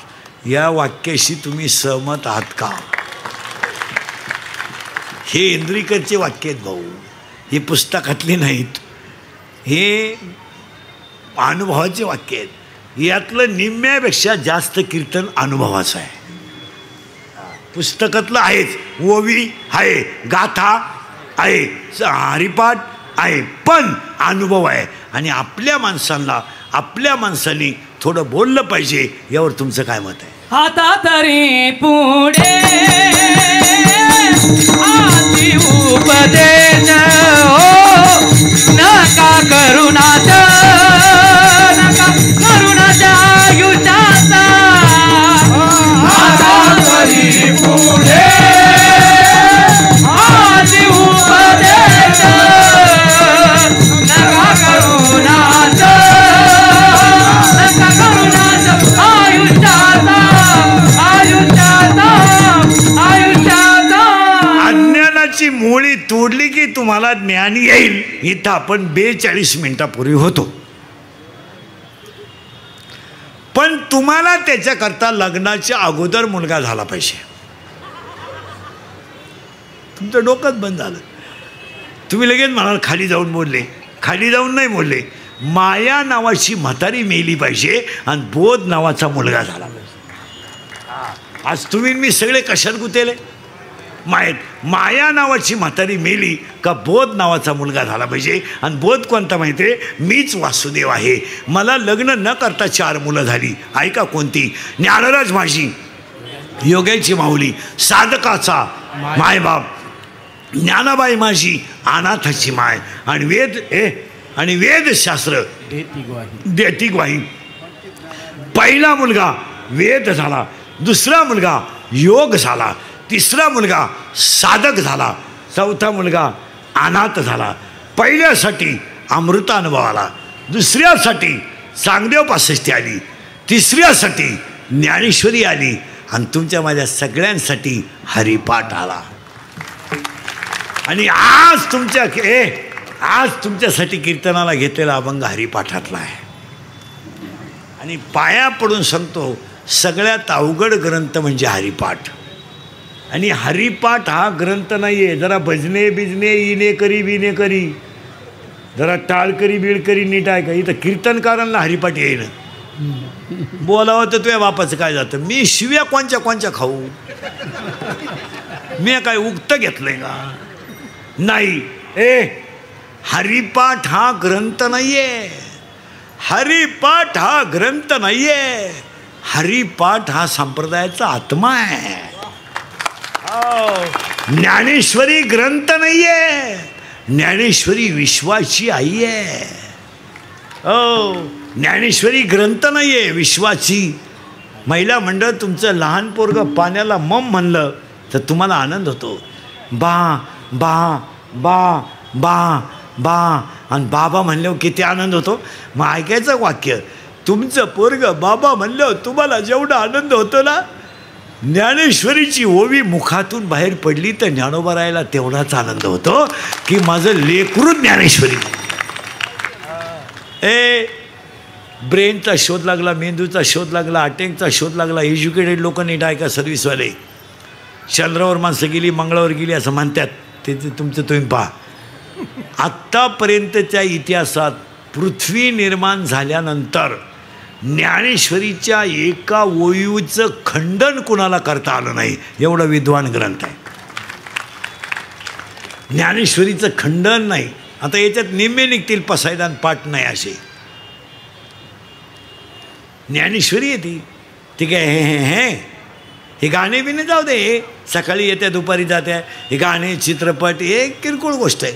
या वाक्याशी तुम्ही सहमत आहात का? हे इंद्रिकरचे वाक्य आहेत भाऊ, हे पुस्तकातले नाहीत, हे अनुभवाचे वाक्य आहेत. यातलं निम्म्यापेक्षा जास्त कीर्तन अनुभवाचं आहे. पुस्तकातलं आहेच, ओवी आहे, गाथा आहे, हरिपाठ आहे, पण अनुभव आहे. आणि आपल्या माणसांनी थोडं बोललं पाहिजे. यावर तुमचं काय मत आहे? आता तरी पुढे आधी उपदेश नका करुणाचा आयुष्याचा. आता तरी पुढे आधी उपदेश नका करुणाचा अज्ञानाची मुळी तोडली की तुम्हाला ज्ञान येईल. इथं आपण 42 मिनिटापूर्वी होतो. पण तुम्हाला त्याच्याकरता लग्नाच्या अगोदर मुलगा झाला पाहिजे. तुमचं डोकंच बंद झालं. तुम्ही लगेच म्हणाल खाली जाऊन बोलले. खाली जाऊन नाही बोलले. माया नावाची म्हातारी मेली पाहिजे आणि बोध नावाचा मुलगा झाला पाहिजे. आज तुम्ही मी सगळे कशात गुतेले? माया नावाची म्हातारी मेली का बोध नावाचा मुलगा झाला पाहिजे. आणि बोध कोणता माहिती आहे? मीच वासुदेव आहे. मला लग्न न करता 4 मुलं झाली. ऐका कोणती? ज्ञानराज माझी, योग्याची माऊली, साधकाचा मायबाप, ज्ञानाबाई माझी, अनाथाची माय, आणि वेदशास्त्र देती ग्वाही. पहिला मुलगा वेद झाला, दुसरा मुलगा योग झाला, तिसरा मुलगा साधक झाला, चौथा मुलगा अनाथ झाला. पहिल्यासाठी अमृतानुभव आला, दुसऱ्यासाठी चांगदेव पासष्टी आली, तिसऱ्यासाठी ज्ञानेश्वरी आली, आणि तुमच्या माझ्या सगळ्यांसाठी हरिपाठ आला. आणि आज तुमच्यासाठी कीर्तनाला घेतलेला अभंग हरिपाठातला आहे. आणि पाया पडून सांगतो, सगळ्यात अवघड ग्रंथ म्हणजे हरिपाठ. आणि हरिपाठ हा ग्रंथ नाही आहे. जरा भजने बिजने इने करी बिने करी, जरा टाळकरी बिळकरी नीट आहे का? इथं कीर्तनकारांना हरिपाठ येईन. बोलावं तर तुझ्या बापाचं काय जातं? मी शिव्या कोणच्या खाऊ? मी काय उक्त घेतलंय का? नाही. हरिपाठ हा ग्रंथ नाहीये. हरिपाठ हा ग्रंथ नाहीये. हरिपाठ हा संप्रदायाचा आत्मा आहे. ज्ञानेश्वरी ग्रंथ नाहीये, ज्ञानेश्वरी विश्वाची आई आहे. ज्ञानेश्वरी ग्रंथ नाहीये, विश्वाची. महिला मंडळ तुमचं लहान पोरगं पाण्याला मम म्हणलं तर तुम्हाला आनंद होतो. बा बा बा बा बा आणि बाबा म्हणल्यावर किती आनंद होतो. मग ऐकायचं वाक्य, तुमचं पोरगं बाबा म्हणल्यावर तुम्हाला जेवढा आनंद होतो ना, ज्ञानेश्वरीची ओवी मुखातून बाहेर पडली तर ज्ञानोबा तेवढाच आनंद होतो की माझं लेकरू ज्ञानेश्वरी. ब्रेनचा शोध लागला, मेंदूचा शोध लागला, अटेकचा शोध लागला. एज्युकेटेड लोक नीट ऐका, सर्व्हिसवाले. चंद्रावर माणसं गेली, मंगळावर गेली असं म्हणतात, ते तुमचं तुम्ही पहा. आत्तापर्यंतच्या इतिहासात पृथ्वी निर्माण झाल्यानंतर ज्ञानेश्वरीच्या एका ओवीचं खंडन कुणाला करता आलं नाही, एवढा विद्वान ग्रंथ आहे. ज्ञानेश्वरीचं खंडन नाही. आता याच्यात निम्मे निघतील, पसायदान पाठ नाही असे. ज्ञानेश्वरी आहे ती काय हे गाणे बी नाही, जाऊ दे, सकाळी येत्या दुपारी जात्या, हे गाणे चित्रपट हे किरकोळ गोष्ट आहे.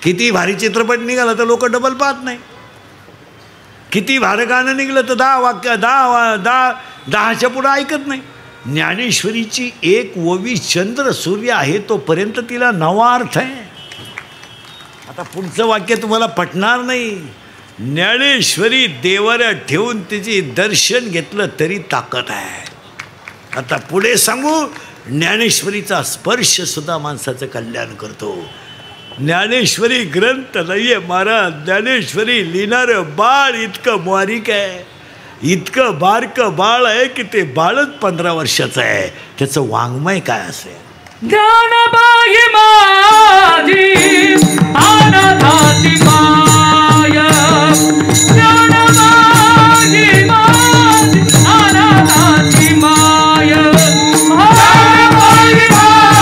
किती भारी चित्रपट निघाला तर लोक डबल पाहत नाही. किती भारी गाणं निघलं तर 10 वाक्य 10च्या पुढं ऐकत नाही. ज्ञानेश्वरीची एक ओवी चंद्र सूर्य आहे तोपर्यंत तिला नवा अर्थ आहे. आता पुढचं वाक्य तुम्हाला पटणार नाही. ज्ञानेश्वरी देवाऱ्यात ठेवून तिचे दर्शन घेतलं तरी ताकद आहे. आता पुढे सांगू, ज्ञानेश्वरीचा स्पर्श सुद्धा माणसाचं कल्याण करतो. ज्ञानेश्वरी ग्रंथ नाहीये महाराज, ज्ञानेश्वरी लिहिणारं बाळ इतकं बारीक आहे, इतकं बारकं बाळ आहे की ते बाळच 15 वर्षाचं आहे. त्याचं वाङ्मय काय असेल. ज्ञानबाई माझी अनाथाची माया, ज्ञानबाई माझी अनाथाची माया, ज्ञानबाई माझी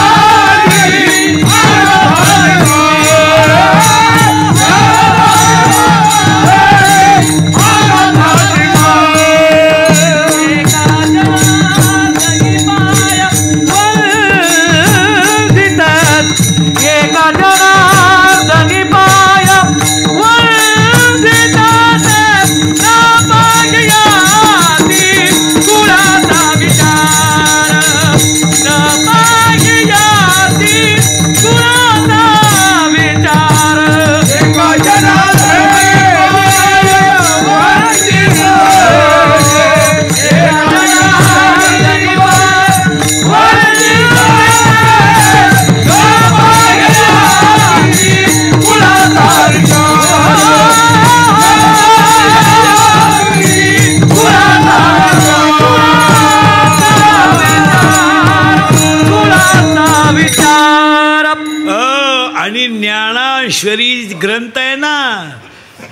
ज्ञानेश्वरी ग्रंथ आहे ना,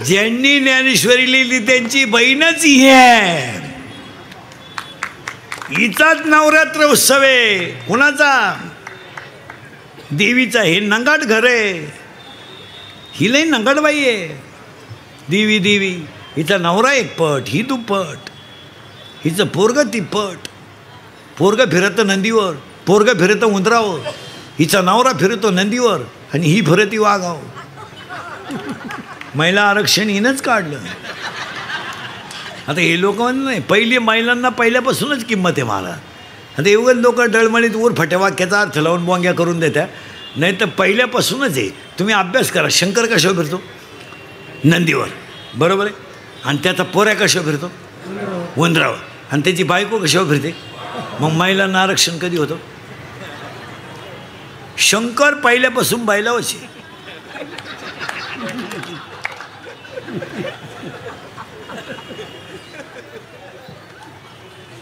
ज्यांनी ज्ञानेश्वरी लिहिली त्यांची बहीणच ही आहे. हिचाच नवरात्र उत्सव आहे. कुणाचा? देवीचा. हे नंगाट घर आहे, ही लई नंगाटबाई आहे. देवी देवी. हिचा नवरा एक पट, ही दुप्पट. हिचं पोरगं तिप्पट. पोरगं फिरतं नंदीवर, पोरगं फिरतं उंदरावर. हिचा नवरा फिरतो नंदीवर आणि ही फिरती वाघाव. महिला आरक्षण हिनंच काढलं. आता हे लोक म्हणत नाही, पहिली महिलांना पहिल्यापासूनच किंमत आहे मला. आता एवढं लोक डळमळीत वर फट्या वाक्याचा अर्थ लावून बोंग्या करून देत्या. नाही तर पहिल्यापासूनच आहे. तुम्ही अभ्यास करा. शंकर कशावर फिरतो? नंदीवर, बरोबर आहे. आणि त्याचा पोऱ्या कशावर फिरतो? उंदरावर. आणि त्याची बायको कशावर फिरते? मग महिलांना आरक्षण कधी होतं? शंकर पहिल्यापासून बैलावशी.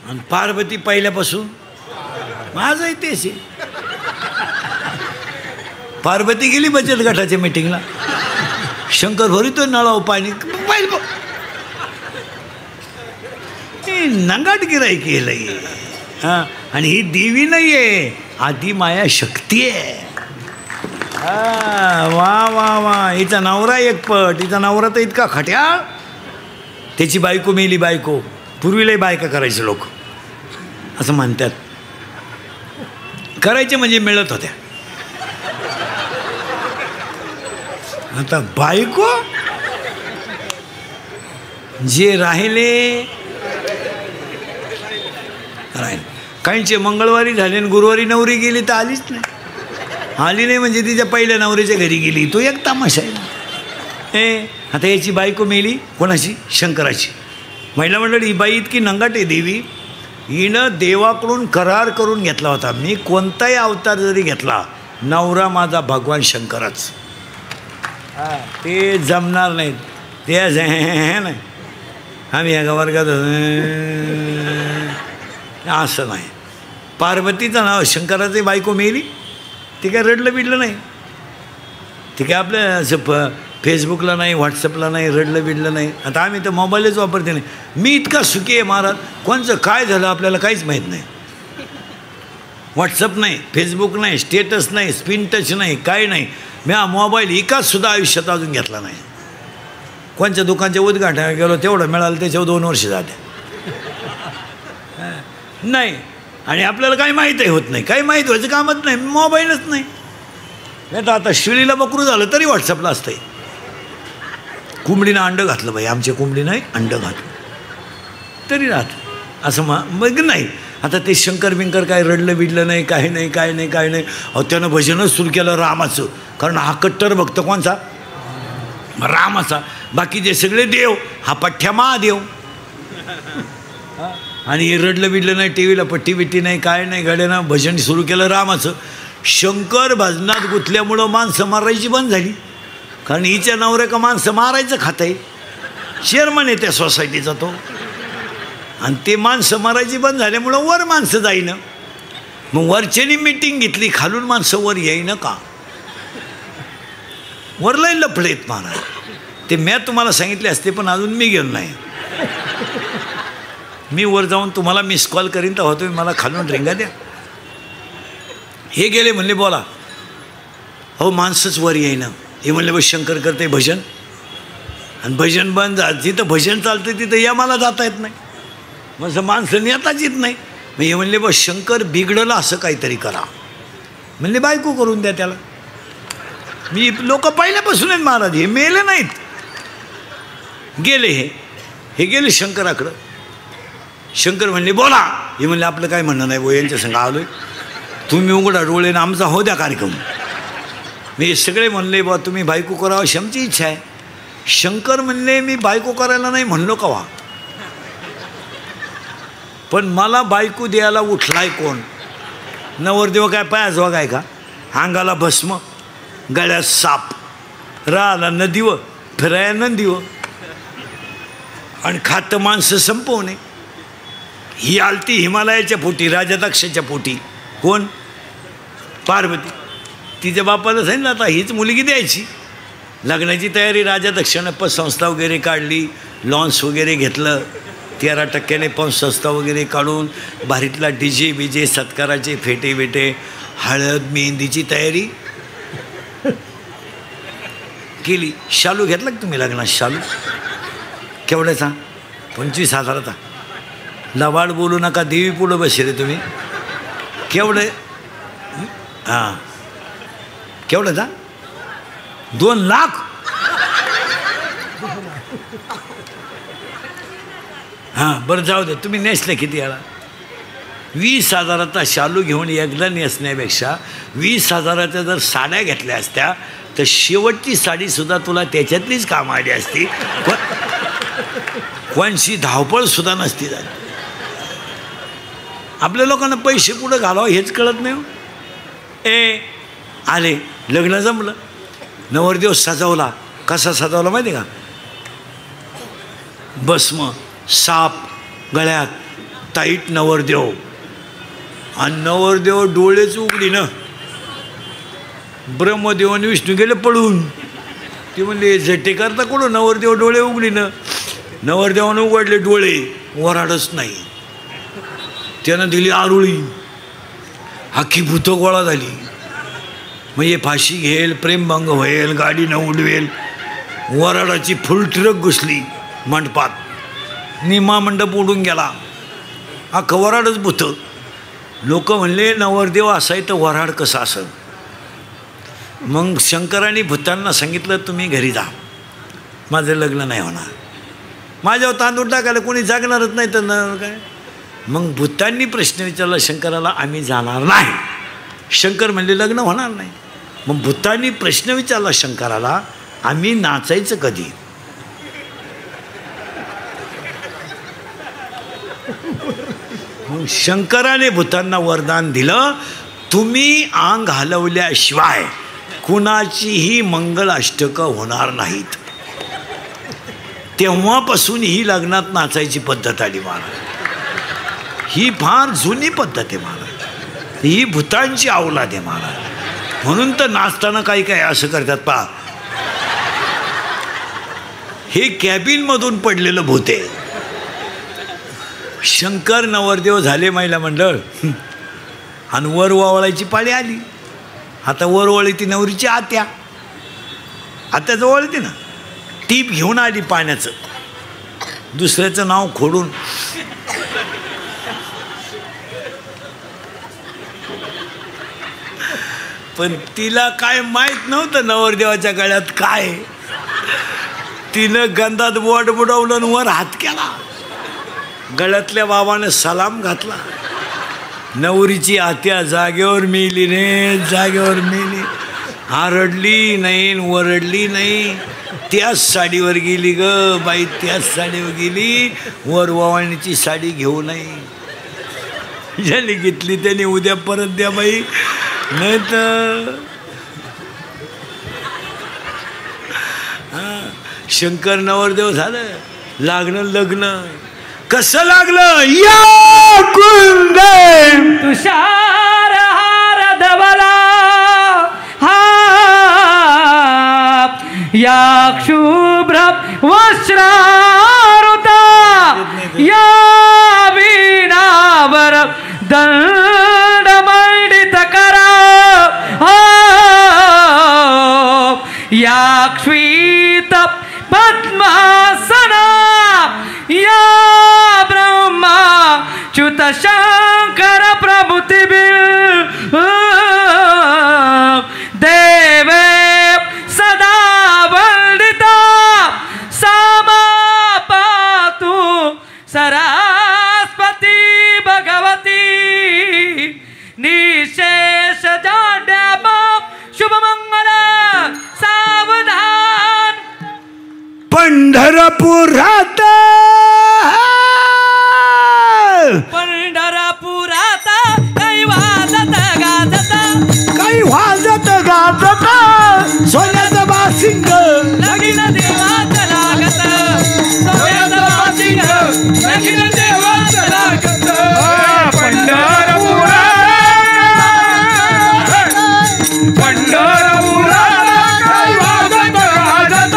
आणि पार्वती पहिल्यापासून माझंही तेच आहे. पार्वती गेली बचत गटाच्या मीटिंगला, शंकर भरितो नळाव पाणी. नंगाट गिराई केलंय. हां, आणि ही देवी नाही आहे, आधी माया शक्ती आहे. वा वा वा. हिचा नवरा एक पट. हिचा नवरा तर इतका खट्याळ. त्याची बायको मेली. बायको पूर्वीलाही बायका करायचे लोक असं म्हणतात. करायचे म्हणजे मिळत होत्या. आता बायको जे राहिले काहींचे मंगळवारी झाले आणि गुरुवारी नवरी गेली तर आलीच नाही. आली नाही म्हणजे तिच्या पहिल्या नवरीच्या घरी गेली. तो एक तमाशा आहे. आता याची बायको मेली कोणाची? शंकराची. महिला मंडळी, ही बाई इतकी नंगाट आहे देवी, हिनं देवाकडून करार करून घेतला होता, मी कोणताही अवतार जरी घेतला नवरा माझा भगवान शंकरच. ते जमणार नाहीत ते नाही. आम्ही या वर्गात असं नाही. पार्वतीचं नाव शंकराची बायको मेली, ती काय रडलं बिडलं नाही. ती काय आपल्या असं फेसबुकला नाही, व्हॉट्सअपला नाही, रडलं बिडलं नाही. आता आम्ही तर मोबाईलच वापरते नाही. मी इतका सुखी आहे महाराज, कोणचं काय झालं आपल्याला काहीच माहीत नाही. व्हॉट्सअप नाही, फेसबुक नाही, स्टेटस नाही, स्पिन टच नाही, काय नाही. मी हा मोबाईल एकाचसुद्धा आयुष्यात अजून घेतला नाही. कोणच्या दुकानच्या उद्घाटनाला गेलो तेवढं मिळालं, त्याच्यावर 2 वर्ष जाते नाही. आणि आपल्याला काही माहीतही होत नाही, काही माहीत व्हायचं कामच नाही, मोबाईलच नाही. नाही तर आता शिळीला बकरू झालं तरी व्हॉट्सअपला असतंय. कोंबडीनं अंडं घातलं बाई, आमच्या कोंबडीनं अंडं घातलं तरी राहत असं मग नाही. आता ते शंकर बिंकर काय रडलं बिडलं नाही, काही नाही, काय नाही, काय नाही. अहो त्यानं भजनच सुरू केलं रामाचं, कारण हा कट्टर भक्त कोणचा? रामाचा. बाकीचे सगळे देव, हा पठ्ठ्या महादेव. आणि हे रडलं बिडलं नाही, टी व्हीला पट्टी बिट्टी नाही, काय नाही, गाड्यानं भजन सुरू केलं रामाचं. शंकर भजनात गुंतल्यामुळं माणसं मारायची बंद झाली, कारण हिच्या नवऱ्या का माणसं मारायचं खात आहे. चेअरमन आहे त्या सोसायटीचा तो. आणि ते माणसं मारायची बंद झाल्यामुळं वर माणसं जाईनं. मग वरच्यानी मिटिंग घेतली, खालून माणसं वर येईनं का? वर लई लफडेत महाराज. ते मी तुम्हाला सांगितले असते पण अजून मी गेलो नाही. मी वर जाऊन तुम्हाला मिस कॉल करीन तेव्हा तुम्ही मला खालून रिंगा द्या. हे गेले म्हणले बोला. अहो माणसंच वर येईनं. हे म्हणले बस शंकर करते भजन, आणि भजन बंद झालं. जिथं भजन चालतं तिथं या मला जाता येत नाही, मग माणसं येताच येत नाही. मग हे म्हणले बस शंकर बिघडलं असं काहीतरी करा. म्हणले बायको करून द्या त्याला. मी लोक पहिल्यापासून आहेत महाराज, हे मेले नाहीत. गेले हे गेले शंकराकडं. शंकर म्हणले बोला. हे म्हणले आपलं काय म्हणणं नाही, बो यांच्या संग आलो आहे, तुम्ही उघडा डोळे ना आमचा हो द्या कार्यक्रम. मी सगळे म्हणले बा तुम्ही बायको करावं अशी आमची इच्छा आहे. शंकर म्हणले मी बायको करायला नाही म्हणलो कवा, पण मला बायको द्यायला उठलाय कोण? नवरदेव काय पायाजवा काय का? अंगाला भस्म, गळ्यात साप, राहायला नदीव, फिरायला नंदीव, आणि खातं माणसं संपवणे. ही आलती हिमालयाच्या पोटी, राजा दक्षाच्या पोटी. कोण? पार्वती. तिच्या बापाला सांगितलं आता हीच मुलगी द्यायची. लग्नाची तयारी राजा दक्षानं पतसंस्था वगैरे काढली, लॉन्स वगैरे घेतलं, 13% पतसंस्था वगैरे काढून भारीतला डीजे बीजे, सत्काराचे फेटे बेटे, हळद मेहंदीची तयारी केली. शालू घेतला का तुम्ही लग्नात? शालू केवढ्याचा? 25,000चा. लवाड बोलू नका, देवी पुढं बसले तुम्ही. केवढे? हां केवढ्याचा? 2 लाख. हां बरं जाऊ दे, तुम्ही नेसले किती वेळा? 20,000चा शालू घेऊन एकदा नेसण्यापेक्षा 20,000च्या जर साड्या घेतल्या असत्या तर शेवटची साडीसुद्धा तुला त्याच्यातलीच काम आली असती, कोणशी धावपळसुद्धा नसती झाली. आपल्या लोकांना पैसे कुठं घालावं हेच कळत नाही. आले लग्न जमलं, नवरदेव सजवला. कसा सजवला माहिती आहे का? भस्म, साप गळ्यात, टाईट नवरदेव, आणि नवरदेव डोळेच उघडीनं. ब्रह्मदेव आणि विष्णू गेले पळून. ते म्हणले झटे करता कुठं? नवरदेव डोळे उघडीनं. नवरदेवानं उघडले डोळे, वराडच नाही. त्यानं दिली आरुळी, अख्खी भूतं गोळा झाली. मग हे फाशी घेईल, प्रेमभंग होईल, गाडीनं उडवेल. वराडाची फुल ट्रक घुसली मंडपात, निमा मंडप उडून गेला, अख्खं वराडच भूतं. लोक म्हणले नवरदेव असाय तर वऱ्हाड कसं असं. मग शंकराने भूतांना सांगितलं तुम्ही घरी जा, माझं लग्न नाही होणार. माझ्यावर तांदूळ टाकायला कोणी जागणारच नाही तर काय. मग भूतांनी प्रश्न विचारला शंकराला, आम्ही जाणार नाही. शंकर म्हणले लग्न होणार नाही. मग भूतांनी प्रश्न विचारला शंकराला, आम्ही नाचायचं कधी. मग शंकराने भूतांना वरदान दिलं, तुम्ही अंग हलवल्याशिवाय कुणाचीही मंगल अष्टकं होणार नाहीत. तेव्हापासून ही लग्नात नाचायची पद्धत आली महाराज. ही फार जुनी पद्धत आहे महाराज, ही भूतांची अवलाद आहे महाराज. म्हणून तर नाचताना काही काय असं करतात पहा, हे कॅबिनमधून पडलेलं भूत आहे. शंकर नवरदेव झाले महिला मंडळ आणि वर वावळायची पाळी आली. आता वर वळी ती नवरीची आत्या, आत्याजवळ येते ना, टीप घेऊन आली पाण्याचं, दुसऱ्याचं नाव खोडून. पण तिला काय माहीत नव्हतं नवरदेवाच्या गळ्यात काय. तिनं गंधात बोट बुडवलं आणि वर हात केला. गळ्यातल्या बाबाने सलाम घातला. नवरीची आत्या जागेवर मेली रे, जागेवर मेली. आरडली नाही, वरडली नाही. त्याच साडीवर गेली ग बाई, त्याच साडीवर गेली. वर वावळणीची साडी घेऊ नये. ज्याने घेतली त्याने उद्या परत द्या बाई, नाही तर. शंकर नवरदेव झालं, लागलं लग्न. कसं लागलं, या कुंद तुषार हार धवला हा, या शुभ्र वस्त्रारुता, या वीणावर दंड मंडित करा, या क्षीत पद्मासना, या च्युत शंकर प्रभुतिभिः देवे सदा वंदिता, सा पातु सरस्वती भगवती, निशेष जाड्यापा शुभमंगल सावधान. पंढरपुरात काही वाजत गाजत सोन्याचं बासिंग लगीन देवाचं लागत, सोन्याचं बासिंग लगीन देवाचं लागत. पंढरपुरात काही वाजत गाजत,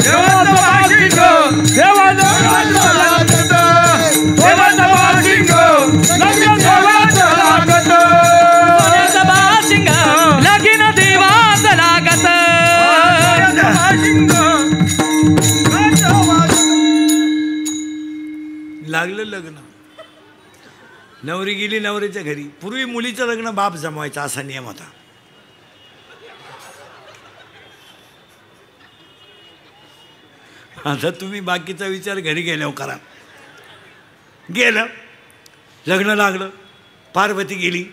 देवाचं बासिंग देवाचं लागत, देवाचं बासिंग लगीन देवाचं लागत, सोन्याचं बासिंग लगीन देवाचं लागत. लागलं लग्न. नवरी गेली नवरीच्या घरी. पूर्वी मुलीचं लग्न बाप जमवायचा असा नियम होता. आता तुम्ही बाकीचा विचार घरी गेल्यावर करा. गेलं लग्न लागलं, पार्वती गेली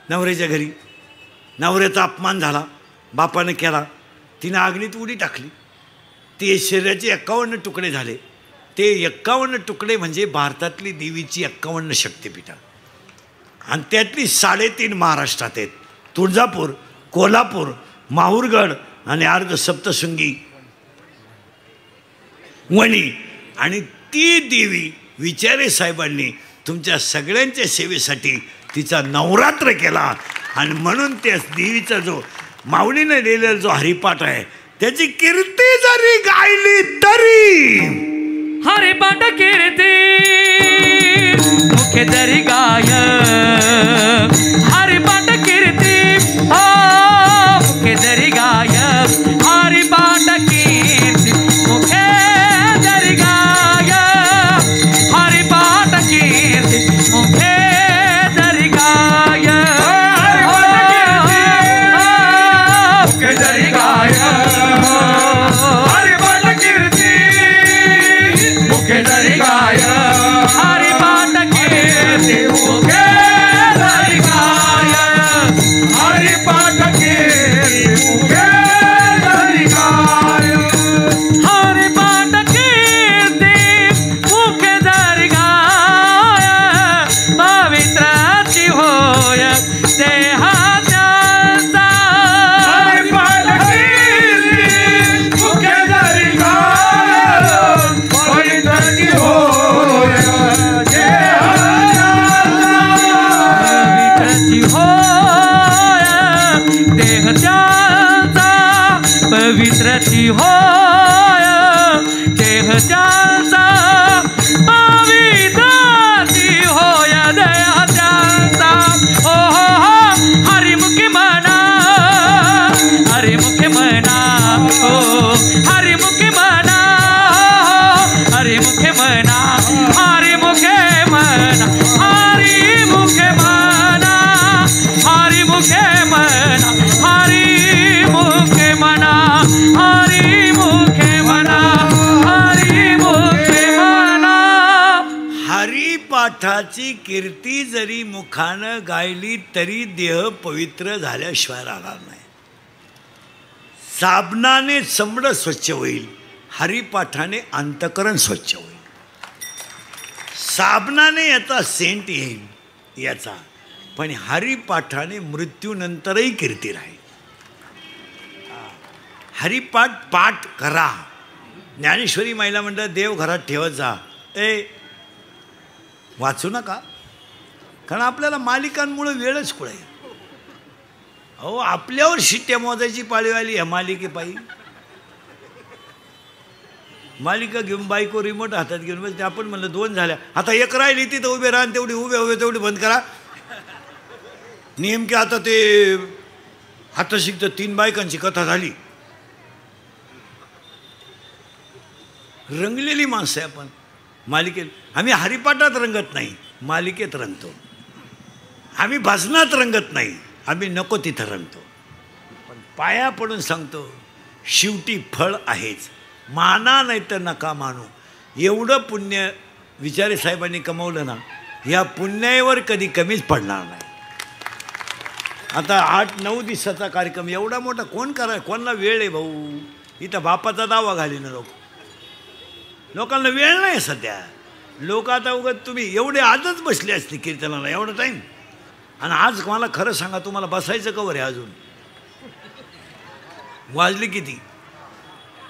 नवऱ्याच्या घरी. नवऱ्याचा अपमान झाला, बापानं केला. तिनं अग्नीत उडी टाकली. ते शरीराचे 51 तुकडे झाले. ते 51 तुकडे म्हणजे भारतातली देवीची 51 शक्तिपीठं. आणि त्यातली 3.5 महाराष्ट्रात आहेत. तुळजापूर, कोल्हापूर, माहूरगड आणि अर्ध सप्तशृंगी वणी. आणि ती देवी विचारे साहेबांनी तुमच्या सगळ्यांच्या सेवेसाठी तिचा नवरात्र केला. आणि म्हणून त्या देवीचा जो माऊलीने लिहिलेला जो हरिपाठ आहे त्याची कीर्ती जरी गायली तरी, हरिपाठ कीर्ती मुखे तरी गाय, हरिपाठ कीर्ती मुखे तरी गाय, हरिपाठ कीर्ती मुखे तरी गाय, हरिपाठ कीर्ती मुखे तरी गाय. त्यांचा पवित्राची होय दया त्यांचा हो हो हो हरिमुखी म्हणा हरिमुखी म्हणा हो हरिमुखी म्हणा हो हरिमुखी म्हणा हरिमुखे म्हणा हरिमुखे म्हणा हरिमुखे म्हणा हरिमुखे म्हणा हरिमुखे म्हणा हरिमुखे म्हणा. हरिपाठाची कीर्ती जरी मुखानं गायली तरी देह पवित्र झाल्याशिवाय राहणार नाही. साबणाने चमडं स्वच्छ होईल, हरिपाठाने अंतकरण स्वच्छ होईल. साबणाने याचा सेंट येईल याचा, पण हरिपाठाने मृत्यूनंतरही कीर्ती राहील. हरिपाठ पाठ करा. ज्ञानेश्वरी महिला मंडळ देव घरात ठेवत जा. वाचू नका, कारण आपल्याला मालिकांमुळे वेळच कुठे. अहो आपल्यावर शिट्ट्या मोजायची पाळी आली ह्या मालिकेपायी. मालिका घेऊन बाईको रिमोट हातात घेऊन बस. आपण म्हणलं 2 झाल्या, आता 1 राहिली तिथं उभे राहा, तेवढी उभे तेवढी बंद करा. नेमके आता ते आता शिकतं 3 बायकांची कथा झाली. रंगलेली माणसं आहे आपण मालिकेत. आम्ही हरिपाठात रंगत नाही, मालिकेत रंगतो. आम्ही भजनात रंगत नाही, आम्ही नको तिथं रंगतो. पण पाया पडून सांगतो, शेवटी फळ आहेच. माना नाही तर नका मानू. एवढं पुण्य विचारे साहेबांनी कमवलं ना, या पुण्यावर कधी कमीच पडणार नाही. आता 8-9 दिवसाचा कार्यक्रम एवढा मोठा कोण करा, कोणाला वेळ आहे भाऊ. इथं बापाचा दावा घाली ना लोकांना वेळ नाही सध्या. लोक आता उगत तुम्ही एवढे आजच बसले असते कीर्तनाला एवढा टाईम. आणि आज मला खरं सांगा, तुम्हाला बसायचं कवर आहे. अजून वाजले किती?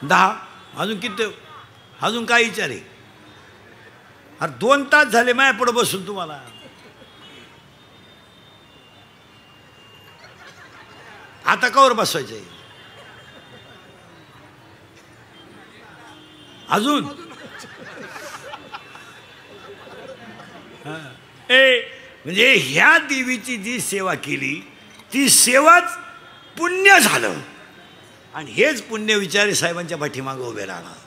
10. अजून किती? अजून काय विचार आहे? अरे 2 तास झाले माया पुढं बसून तुम्हाला. आता कवर बसवायचं आहे अजून? म्हणजे ह्या देवीची जी सेवा केली ती सेवाच पुण्य झालं. आणि हेच पुण्य विचारे साहेबांच्या पाठीमागं उभे राहणार.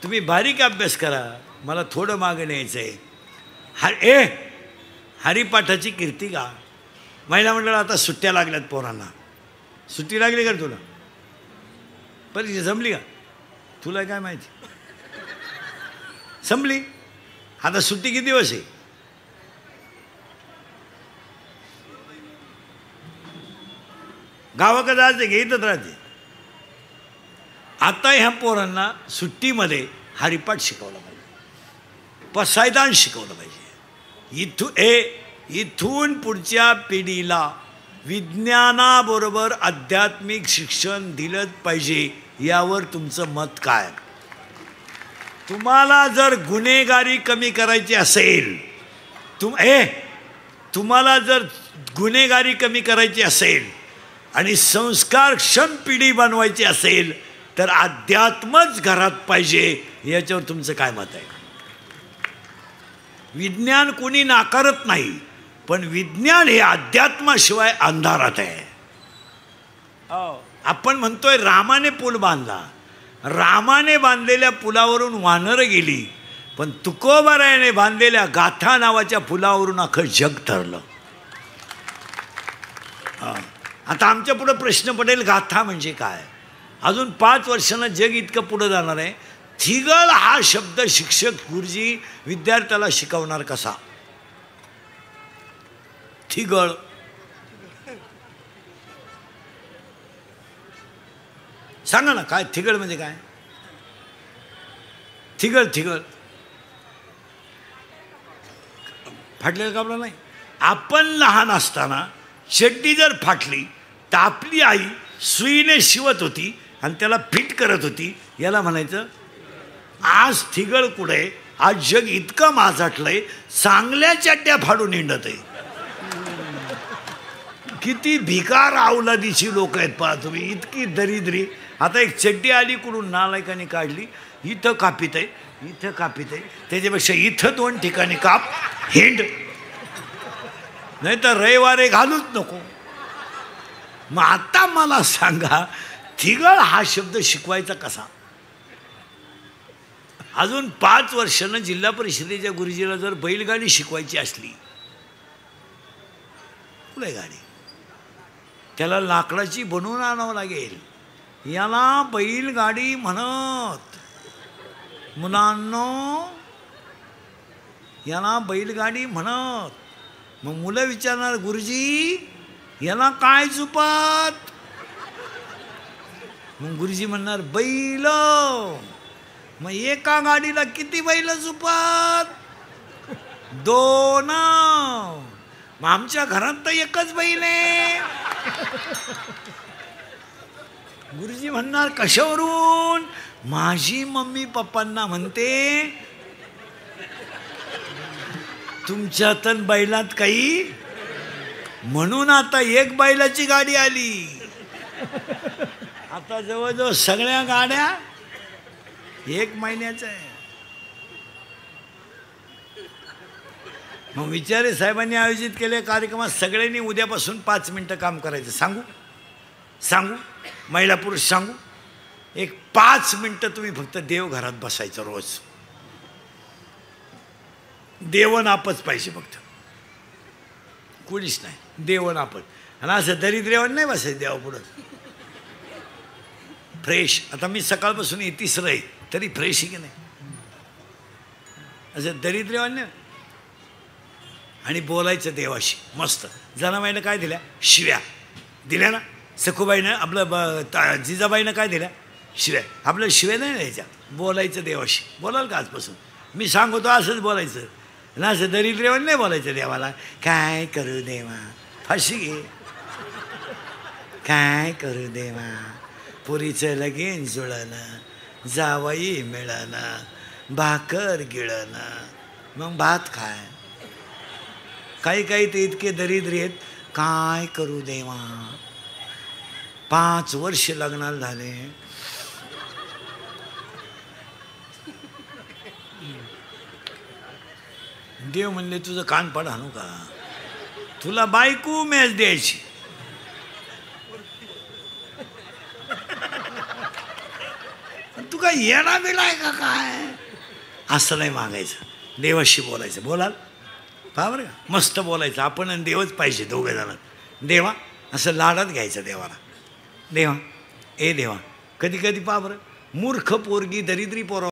तुम्ही बारीक अभ्यास करा, मला थोडं मागं न्यायचं आहे. हरिपाठाची कीर्ती का. महिला मंडळ आता सुट्ट्या लागल्यात पोरांना. सुट्टी लागली का तुला? परीक्षा जमली का? तुला काय माहिती? संपली. आता सुट्टी किती दिवस आहे? गावाकडे जायचं घे, इथंच राहते. आता ह्या पोरांना सुट्टीमध्ये हरिपाठ शिकवलं पाहिजे, पसायदान शिकवलं पाहिजे. इथून पुढच्या पिढीला विज्ञानाबरोबर आध्यात्मिक शिक्षण दिलंच पाहिजे. यावर तुमचं मत काय? तुम्हाला जर गुन्हेगारी कमी करायची असेल, तुम्हाला जर गुन्हेगारी कमी करायची असेल आणि संस्कारक्षम पिढी बनवायची असेल तर अध्यात्मच घरात पाहिजे. याच्यावर तुमचं काय मत आहे? विज्ञान कोणी नाकारत नाही, पण विज्ञान हे अध्यात्माशिवाय अंधारात आहे. आपण म्हणतोय रामाने पूल बांधला. रामाने बांधलेल्या पुलावरून वानरं गेली, पण तुकोबारायाने बांधलेल्या गाथा नावाच्या पुलावरून अख्खं जग ठरलं. आता आमच्या पुढं प्रश्न पडेल, गाथा म्हणजे काय? अजून 5 वर्षांना जग इतकं पुढं जाणार आहे. थिगळ हा शब्द शिक्षक गुरुजी विद्यार्थ्याला शिकवणार कसा? थिगळ सांगा ना, काय थिगळ म्हणजे काय? थिगळ फाटलेलं कापड नाही. आपण लहान असताना चड्डी जर फाटली तर आपली आई सुईने शिवत होती आणि त्याला फिट करत होती. याला म्हणायचं. आज थिगळ कुठे? आज जग इतकं माजाटलंय, चांगल्या चड्ड्या फाडून हिंडत आहे. किती भिकार अवलादीची लोक आहेत पहा तुम्ही, इतकी दरिद्री. आता एक चड्डी आली कुठून नालायकाने काढली, इथं कापित आहे, इथं कापित आहे, त्याच्यापेक्षा इथं 2 ठिकाणी काप, हिंड, नाही तर रविवारी घालूच नको. मग आता मला सांगा, थिगळ हा शब्द शिकवायचा कसा? अजून 5 वर्षानं जिल्हा परिषदेच्या गुरुजीला जर बैलगाडी शिकवायची असली, कुठे गाडी, त्याला लाकडाची बनवून आणावं लागेल. याला बैलगाडी म्हणत, मुलांनो याला बैलगाडी म्हणत. मग मुलं विचारणार, गुरुजी याला काय चुपत? मग गुरुजी म्हणणार, बैल. मग एका गाडीला किती बैल चुपत? 2. मग आमच्या घरात तर एकच बैल आहे. गुरुजी म्हणणार, कशावरून? माझी मम्मी पप्पांना म्हणते, तुमच्यात बैलात काही, म्हणून आता एक बैलाची गाडी आली. आता जवळजवळ सगळ्या गाड्या 1 महिन्याच्या आहे. मग विचारे साहेबांनी आयोजित केले कार्यक्रमात सगळ्यांनी उद्यापासून 5 मिनटं काम करायचं. सांगू महिला पुरुष सांगू, एक 5 मिनटं तुम्ही फक्त देवघरात बसायचं रोज. देवनापच पाहिजे फक्त, कोणीच नाही. देवनापच. आणि असं दरिद्रेवान नाही बसायचं देवापुढं. फ्रेश. आता मी सकाळपासून 33 आहे तरी फ्रेश आहे की नाही? असं दरिद्रेवान नाही. आणि बोलायचं देवाशी मस्त. जनाबाईनं काय दिल्या? शिव्या दिल्या ना. सखूबाईनं आपलं जिजाबाईनं काय दिल्या? शिव्या. आपलं शिव्या नाही द्यायच्या. बोलायचं देवाशी. बोलाल का आजपासून? मी सांगतो असंच बोलायचं ना. असं दरिद्रेवान नाही बोलायचं देवाला. काय करू देवा, फाशी घे. काय करू देवा, पुरीचं लगीन जुळलं, जावई मिळालं, भाकर गिळलं, मग भात खाय. काही ते इतके दरिद्री आहेत. काय करू देवा, 5 वर्ष लग्नाला झाले, देव म्हणले तुझं कानपाड आणू का, तुला बायको मॅच द्यायची. तू काय येडा बिलाय का काय? असं नाही मागायचं. देवाशी बोलायचं. बोलाल पहा बरं का, मस्त बोलायचं. आपण आणि देवच पाहिजे, 2 जण. देवा असं लाडात घ्यायचं देवाला. देवा, ए देवा. कधी पहा बरं, मूर्ख पोरगी दरिद्री पोरा